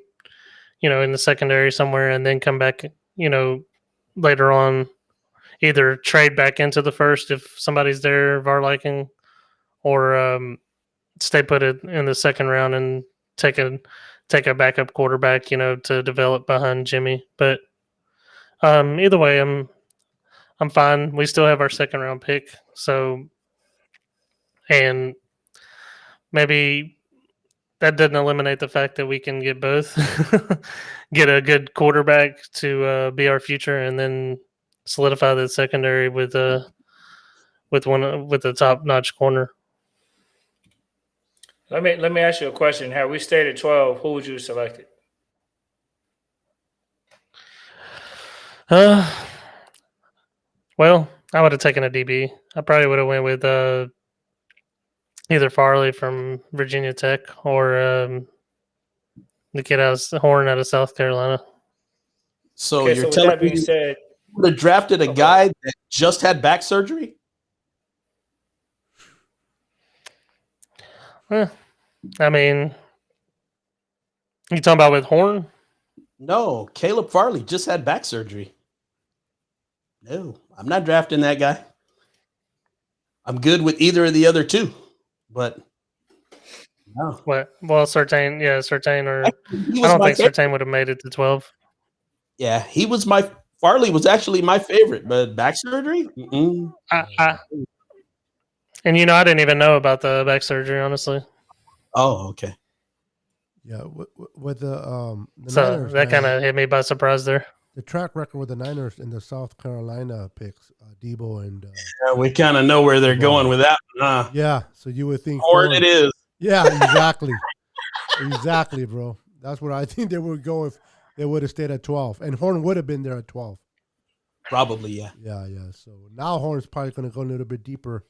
in the secondary somewhere, and then come back, later on, either trade back into the first if somebody's there of our liking, or stay put it in the second round and take a backup quarterback, to develop behind Jimmy. But either way, I'm fine. We still have our second round pick. So, and maybe that doesn't eliminate the fact that we can get both, get a good quarterback to be our future, and then solidify the secondary with a top notch corner. let me ask you a question. Had we stayed at 12, who would you select it? Well, I would have taken a DB. I probably would have went with either Farley from Virginia Tech or the kid Horn out of South Carolina. So Okay, you're so with telling that being me said, you would have drafted a Okay. guy that just had back surgery? I mean, you talking about with Horn? No, Caleb Farley just had back surgery. No, I'm not drafting that guy. I'm good with either of the other two, but no. What? Well, Surtain, or He I was don't my think favorite. Surtain would have made it to 12. Yeah, Farley was actually my favorite, but back surgery? Mm-mm. And I didn't even know about the back surgery, honestly. Oh, okay. Yeah, with the So Niners, that kind man, of hit me by surprise there. the track record with the Niners and the South Carolina picks, Debo and Yeah, we kind of know where they're going with that one, huh? yeah. So you would think Horn it is. Yeah, exactly, exactly, bro. That's where I think they would go if they would have stayed at 12, and Horn would have been there at 12. Probably, yeah. Yeah. So now Horn's probably going to go a little bit deeper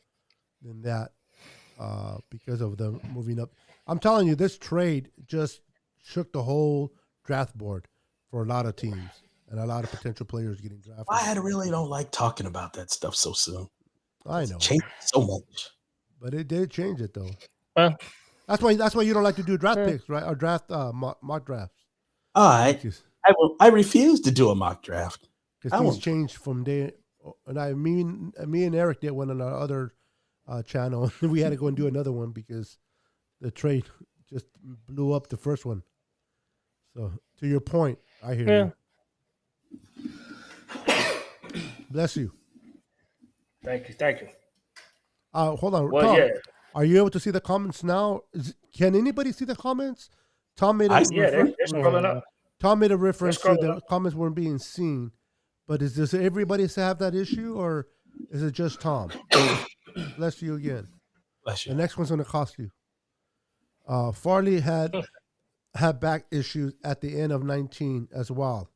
than that because of them moving up. I'm telling you, this trade just shook the whole draft board for a lot of teams and a lot of potential players getting drafted. I really don't like talking about that stuff so soon. I know, It changed so much. but it did change it though. Well, that's why you don't like to do draft picks, right? Or draft mock drafts. All right. I refuse to do a mock draft. Because things changed from day. And me and Eric did one on our other channel. We had to go and do another one because the trade just blew up the first one. So to your point, I hear you. Bless you. thank you. Hold on, Well, Tom. yeah. Are you able to see the comments now? Can anybody see the comments? Tom made they're scrolling up. Tom made a reference to scrolling the up. comments weren't being seen. But does everybody have that issue, or is it just Tom? Bless you again. Bless you. The next one's going to cost you. Farley had back issues at the end of 19 as well.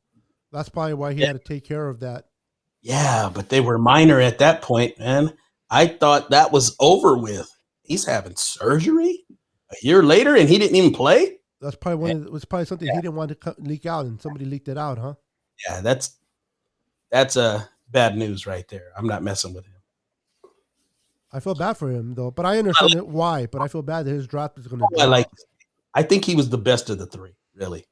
That's probably why he had to take care of that. Yeah, but they were minor at that point, man. I thought that was over with. He's having surgery a year later, and he didn't even play. That's probably it was probably something he didn't want to leak out, and somebody leaked it out, huh? Yeah, that's bad news right there. I'm not messing with him. I feel bad for him though, but I understand why. But I feel bad that his draft is going to drop. I think he was the best of the three, really.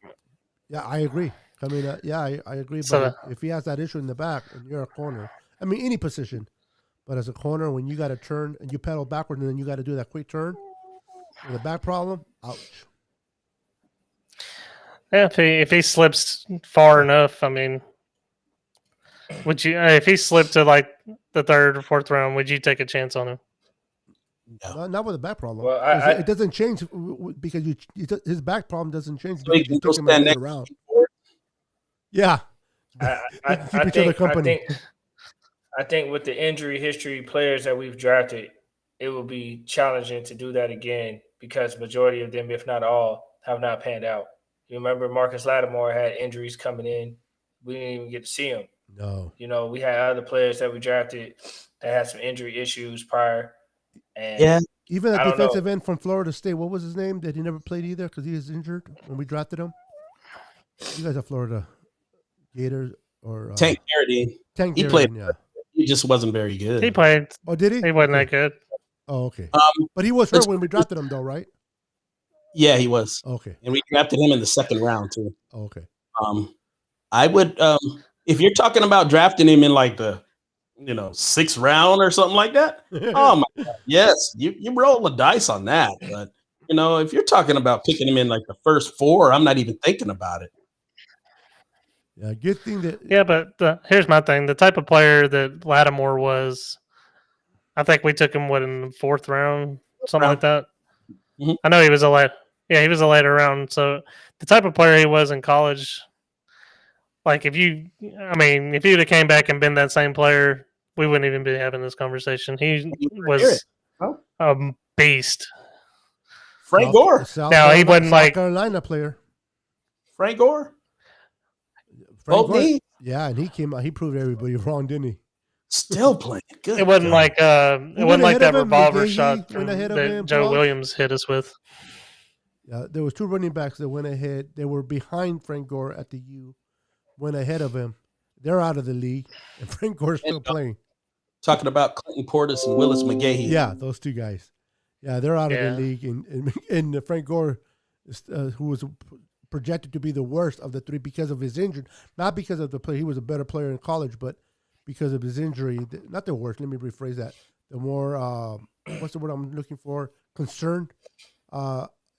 Yeah, I agree. I mean, I agree. So- But if he has that issue in the back and you're a corner, I mean, any position, but as a corner, when you got to turn and you pedal backward and then you got to do that quick turn with a back problem, ouch. Yeah, if he slips far enough, I mean, would you? If he slipped to like the third or fourth round, would you take a chance on him? No. Not with a back problem. Well, 'Cause it doesn't change because his back problem doesn't change So he because you can go took him in stand the next third round. to Ford? Yeah. I Keep each other company. I think with the injury history players that we've drafted, it will be challenging to do that again because majority of them, if not all, have not panned out. You remember Marcus Lattimore had injuries coming in. We didn't even get to see him. No. You know, we had other players that we drafted that had some injury issues prior. And Yeah. Even that I don't know. defensive end from Florida State, what was his name? That he never played either because he was injured when we drafted him. You guys are Florida Gators or Tank Carradine. Tank He Garrison, played. yeah. He just wasn't very good. He played. Oh, did he? He wasn't Okay. that good. Oh, okay. Um, But he was hurt let's- when we drafted him, though, right? yeah, he was, Okay. and we drafted him in the second round too. Oh, okay. I would, if you're talking about drafting him in like the, sixth round or something like that. Oh my God, yes, you roll the dice on that. But if you're talking about picking him in like the first four, I'm not even thinking about it. Yeah, good thing that. Yeah, but here's my thing: the type of player that Lattimore was, I think we took him in the fourth round, something like that. Mhm. I know he was he was a later round. So the type of player he was in college, like if you'd have came back and been that same player, we wouldn't even be having this conversation. He You hear was it. Huh? a beast. Frank Gore. No, he wasn't South like- Carolina player. Frank Gore. Frank Both Gore. knees. Yeah, and he came out. He proved everybody wrong, didn't he? Still playing. Good. It wasn't God. like it Who wasn't went like ahead that of him? revolver McGahee shot went ahead of that him, Joe Paul? Williams hit us with. Yeah, there was two running backs that went ahead. They were behind Frank Gore at the U, went ahead of him. They're out of the league, and Frank Gore's still playing. Talking about Clinton Portis and Willis McGahee. Yeah, those two guys. Yeah, they're out of Yeah. the league, and Frank Gore, who was projected to be the worst of the three because of his injury, not because of the play. He was a better player in college, but because of his injury. Not the worst. Let me rephrase that. The more what's the word I'm looking for? Concerned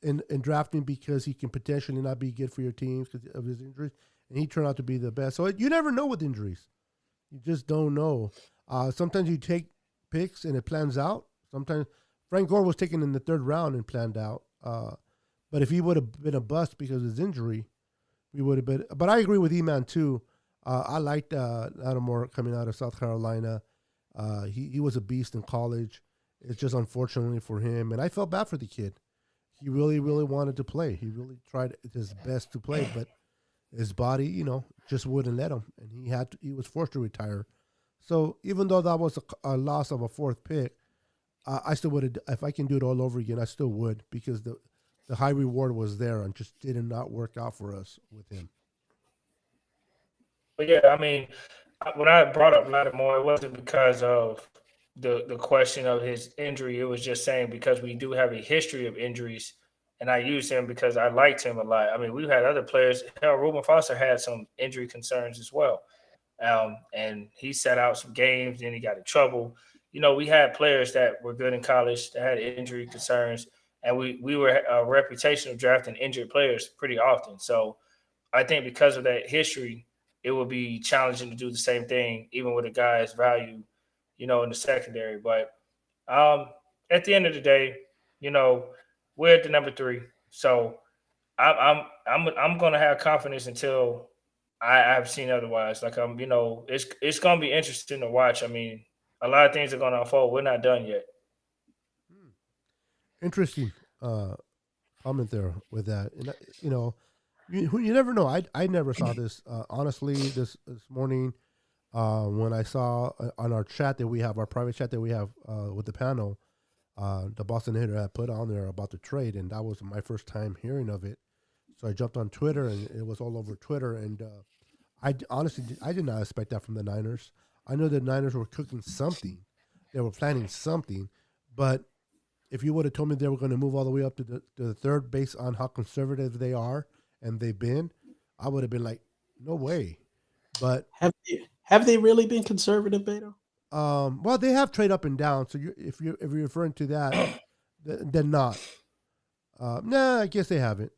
in drafting because he can potentially not be good for your team because of his injuries, and he turned out to be the best. So you never know with injuries. You just don't know. Sometimes you take picks and it plans out. Sometimes Frank Gore was taken in the third round and planned out. But if he would have been a bust because of his injury, we would have been. But I agree with E-Man too. I liked Lattimore coming out of South Carolina. He was a beast in college. It's just unfortunately for him, and I felt bad for the kid. He really, really wanted to play. He really tried his best to play, but his body, just wouldn't let him, and he was forced to retire. So even though that was a loss of a fourth pick, I still would have. If I can do it all over again, I still would because the high reward was there and just did not work out for us with him. But yeah, I mean, when I brought up Lattimore, it wasn't because of the question of his injury. It was just saying because we do have a history of injuries, and I used him because I liked him a lot. I mean, we've had other players. Hell, Reuben Foster had some injury concerns as well, and he sat out some games. Then he got in trouble. We had players that were good in college that had injury concerns, and we were a reputation of drafting injured players pretty often. So I think because of that history, it will be challenging to do the same thing, even with a guy's value, in the secondary. But at the end of the day, we're at the number 3. So I'm gonna have confidence until I've seen otherwise. Like it's gonna be interesting to watch. I mean, a lot of things are gonna unfold. We're not done yet. Interesting comment there with that. And you never know. I never saw this honestly this morning when I saw on our chat that we have, our private chat that we have with the panel, the Boston Hitter had put on there about the trade, and that was my first time hearing of it. So I jumped on Twitter, and it was all over Twitter. And I honestly did not expect that from the Niners. I know the Niners were cooking something. they were planning something. But if you would have told me they were going to move all the way up to the third based on how conservative they are and they've been, I would have been like, no way. But Have they really been conservative, Beto? well, they have trade up and down. So if you're referring to that, then not. Nah, I guess they haven't.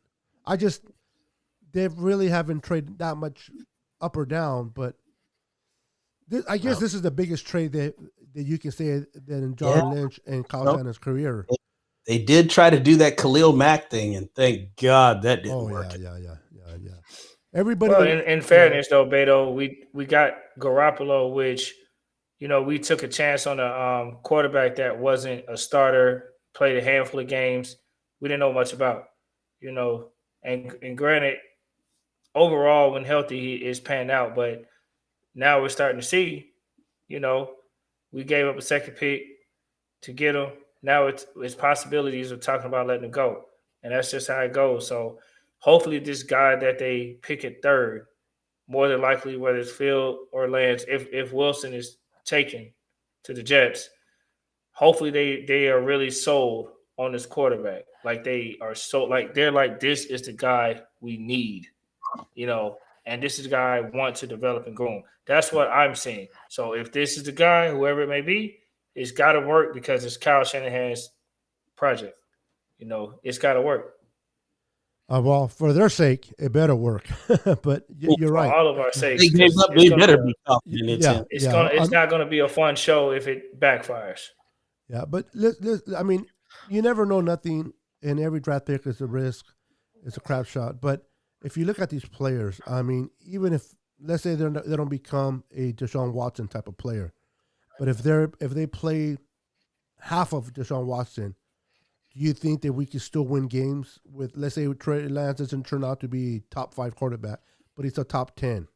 They really haven't traded that much up or down. But I guess this is the biggest trade that you can say that in John Lynch and Kyle Shanahan's career. They did try to do that Khalil Mack thing, and thank God that didn't work. Yeah. Everybody. Well, in fairness, though, Beto, we got Garoppolo, which we took a chance on a quarterback that wasn't a starter, played a handful of games. We didn't know much about, and granted, overall, when healthy, he is panned out. But now we're starting to see, we gave up a second pick to get him. Now it's possibilities of talking about letting him go. And that's just how it goes. So hopefully this guy that they pick at third, more than likely, whether it's Field or Lance, if Wilson is taken to the Jets, hopefully they are really sold on this quarterback. Like they are they're like, this is the guy we need, and this is the guy I want to develop and groom. That's what I'm saying. So if this is the guy, whoever it may be, it's got to work because it's Kyle Shanahan's project. It's got to work. Well, for their sake, it better work. But you're right. For all of our sakes, They gave up. They better be tough. It's not going to be a fun show if it backfires. Yeah, but I mean, you never know nothing, and every draft pick is a risk. It's a crap shot. But if you look at these players, I mean, even if let's say they don't become a Deshaun Watson type of player, but if they play half of Deshaun Watson, do you think that we can still win games with, let's say, Trey Lance doesn't turn out to be top 5 quarterback, but he's a top 10?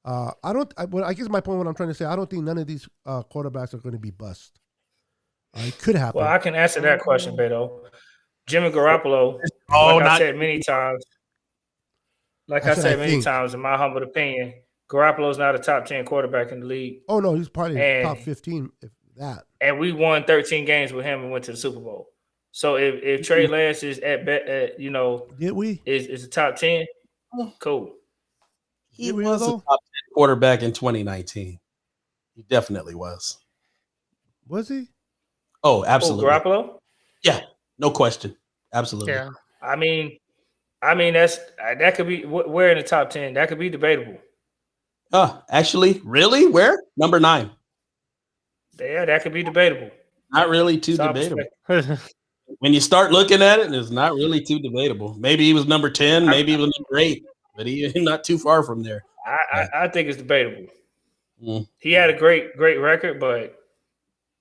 I guess my point, what I'm trying to say, I don't think none of these quarterbacks are going to be bust. It could happen. Well, I can answer that question, Beto. Jimmy Garoppolo, I said many times, in my humble opinion, Garoppolo's not a top 10 quarterback in the league. Oh, no, he's probably top 15, if that. And we won 13 games with him and went to the Super Bowl. So if Trey Lance is did we is a top 10, cool. He was a top 10 quarterback in 2019. He definitely was. Was he? Oh, absolutely. Garoppolo? Yeah, no question. Absolutely. Yeah. I mean that could be where in the top 10. That could be debatable. Actually, really? Where? Number 9. Yeah, that could be debatable. Not really too debatable. When you start looking at it, it's not really too debatable. Maybe he was number 10, maybe he was number 8, but he's not too far from there. I think it's debatable. He had a great record, but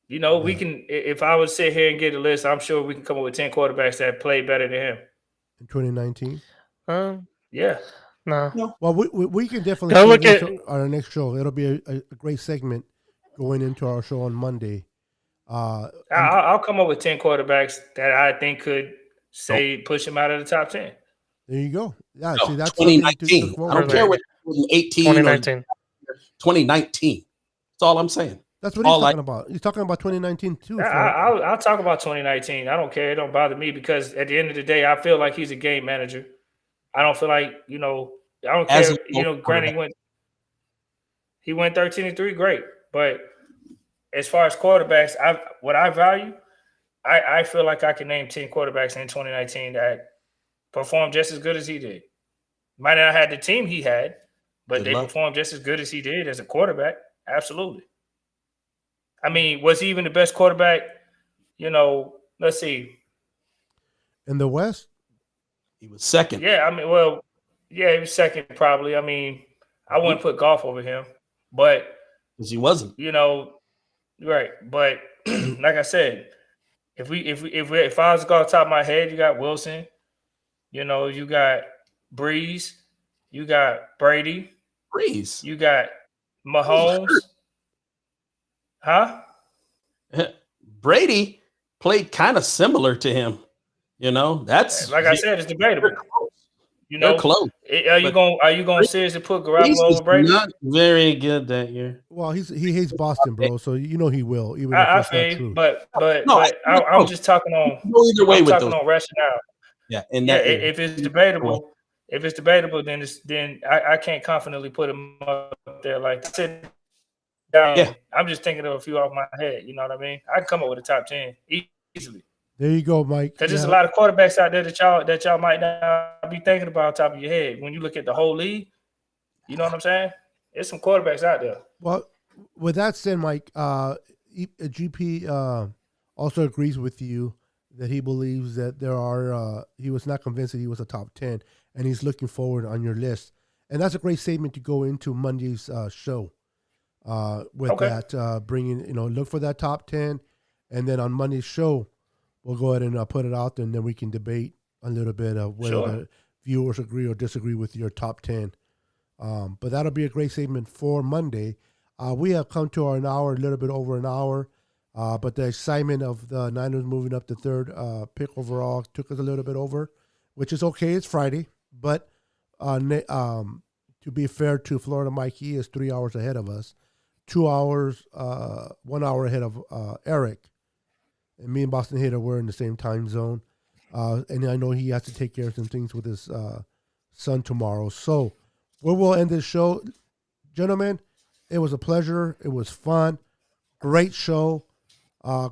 we can. If I would sit here and get a list, I'm sure we can come up with 10 quarterbacks that played better than him in 2019. Yeah. No. Well, we can definitely go look at our next show. It'll be a great segment going into our show on Monday. I'll come up with 10 quarterbacks that I think could push him out of the top 10. There you go. Yeah, no, see, that's 2019. I don't care what 18 2019. 2019. That's all I'm saying. That's what he's talking about. He's talking about 2019 too. I'll talk about 2019. I don't care. It don't bother me because at the end of the day, I feel like he's a game manager. I don't feel like, I don't care. Granted, he went 13-3, great. But as far as quarterbacks, what I value, I feel like I can name 10 quarterbacks in 2019 that performed just as good as he did. Might not have had the team he had, but they performed just as good as he did as a quarterback. Absolutely. I mean, was he even the best quarterback? Let's see. In the West? He was second. Yeah, he was second probably. I mean, I wouldn't put Goff over him, but because he wasn't. Right. But like I said, if I was to go off the top of my head, you got Wilson, you got Breeze, you got Brady, you got Mahomes. Huh? Brady played kind of similar to him. That's like I said, it's debatable. You They're know, close. are you But going to seriously put Reese Garoppolo is over Brady? not very good that year. Well, he hates Boston, bro. So you know he will, even if I it's not feel you, true. No, I'm just talking on. go either way I'm with talking those. on rationale. Yeah, in Yeah, that year. if it's debatable, then I can't confidently put him up there like sit down. Yeah. I'm just thinking of a few off my head. You know what I mean? I can come up with a top 10 easily. There you go, Mike. Because there's a lot of quarterbacks out there that y'all might not be thinking about on top of your head. When you look at the whole league, you know what I'm saying? There's some quarterbacks out there. Well, with that said, Mike, GP also agrees with you that he believes that there are. He was not convinced that he was a top 10, and he's looking forward on your list. And that's a great statement to go into Monday's show. With Okay. that, bringing look for that top 10, and then on Monday's show, we'll go ahead and put it out there, and then we can debate a little bit of whether Sure. the viewers agree or disagree with your top 10. But that'll be a great segment for Monday. We have come to an hour, a little bit over an hour, but the excitement of the Niners moving up to third pick overall took us a little bit over, which is okay. It's Friday, but to be fair to Florida Mike, he is 3 hours ahead of us, 2 hours, 1 hour ahead of Eric. And me and Boston Hater were in the same time zone. And I know he has to take care of some things with his son tomorrow. So we will end this show. Gentlemen, it was a pleasure. It was fun. Great show.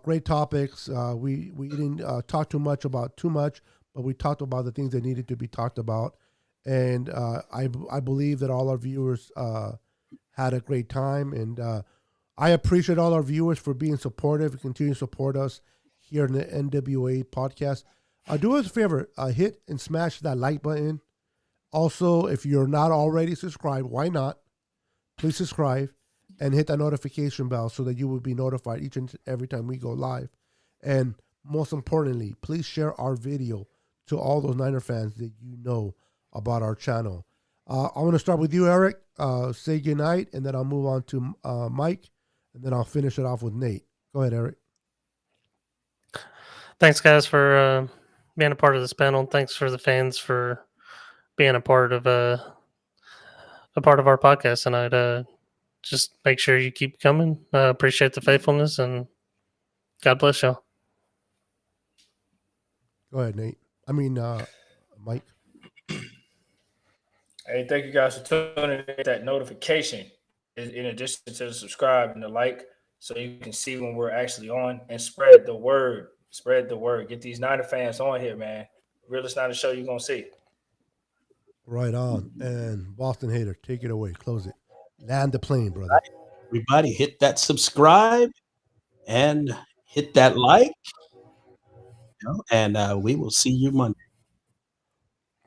Great topics. We didn't talk too much about too much, but we talked about the things that needed to be talked about. And I believe that all our viewers had a great time. And I appreciate all our viewers for being supportive and continue to support us here in the N.W.A. podcast. Do us a favor, hit and smash that like button. Also, if you're not already subscribed, why not? Please subscribe and hit that notification bell so that you will be notified each and every time we go live. And most importantly, please share our video to all those Niner fans that you know about our channel. I'm going to start with you, Eric. Say goodnight, and then I'll move on to Mike, and then I'll finish it off with Nate. Go ahead, Eric. Thanks, guys, for being a part of this panel. Thanks for the fans for being a part of our podcast tonight. Just make sure you keep coming. Appreciate the faithfulness, and God bless y'all. Go ahead, Nate. Mike. Hey, thank you guys for tuning in. That notification in addition to the subscribe and the like, so you can see when we're actually on, and spread the word. Spread the word. Get these Niner fans on here, man. Realest Niner show you're gonna see. Right on. And Boston Hater, take it away. Close it. Land the plane, brother. Everybody hit that subscribe and hit that like. And we will see you Monday.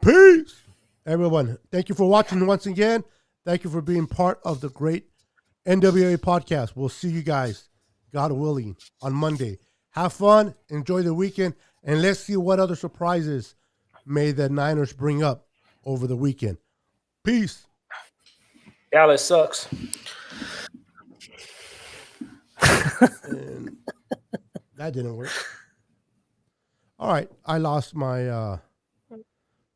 Peace. Everyone, thank you for watching once again. Thank you for being part of the great N.W.A. podcast. We'll see you guys, God willing, on Monday. Have fun. Enjoy the weekend. And let's see what other surprises may the Niners bring up over the weekend. Peace. Dallas sucks. And that didn't work. All right. I lost my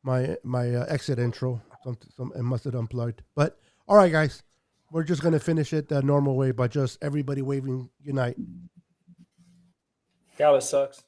my exit intro. It must have unplugged. But all right, guys. We're just going to finish it the normal way by just everybody waving good night. Dallas sucks.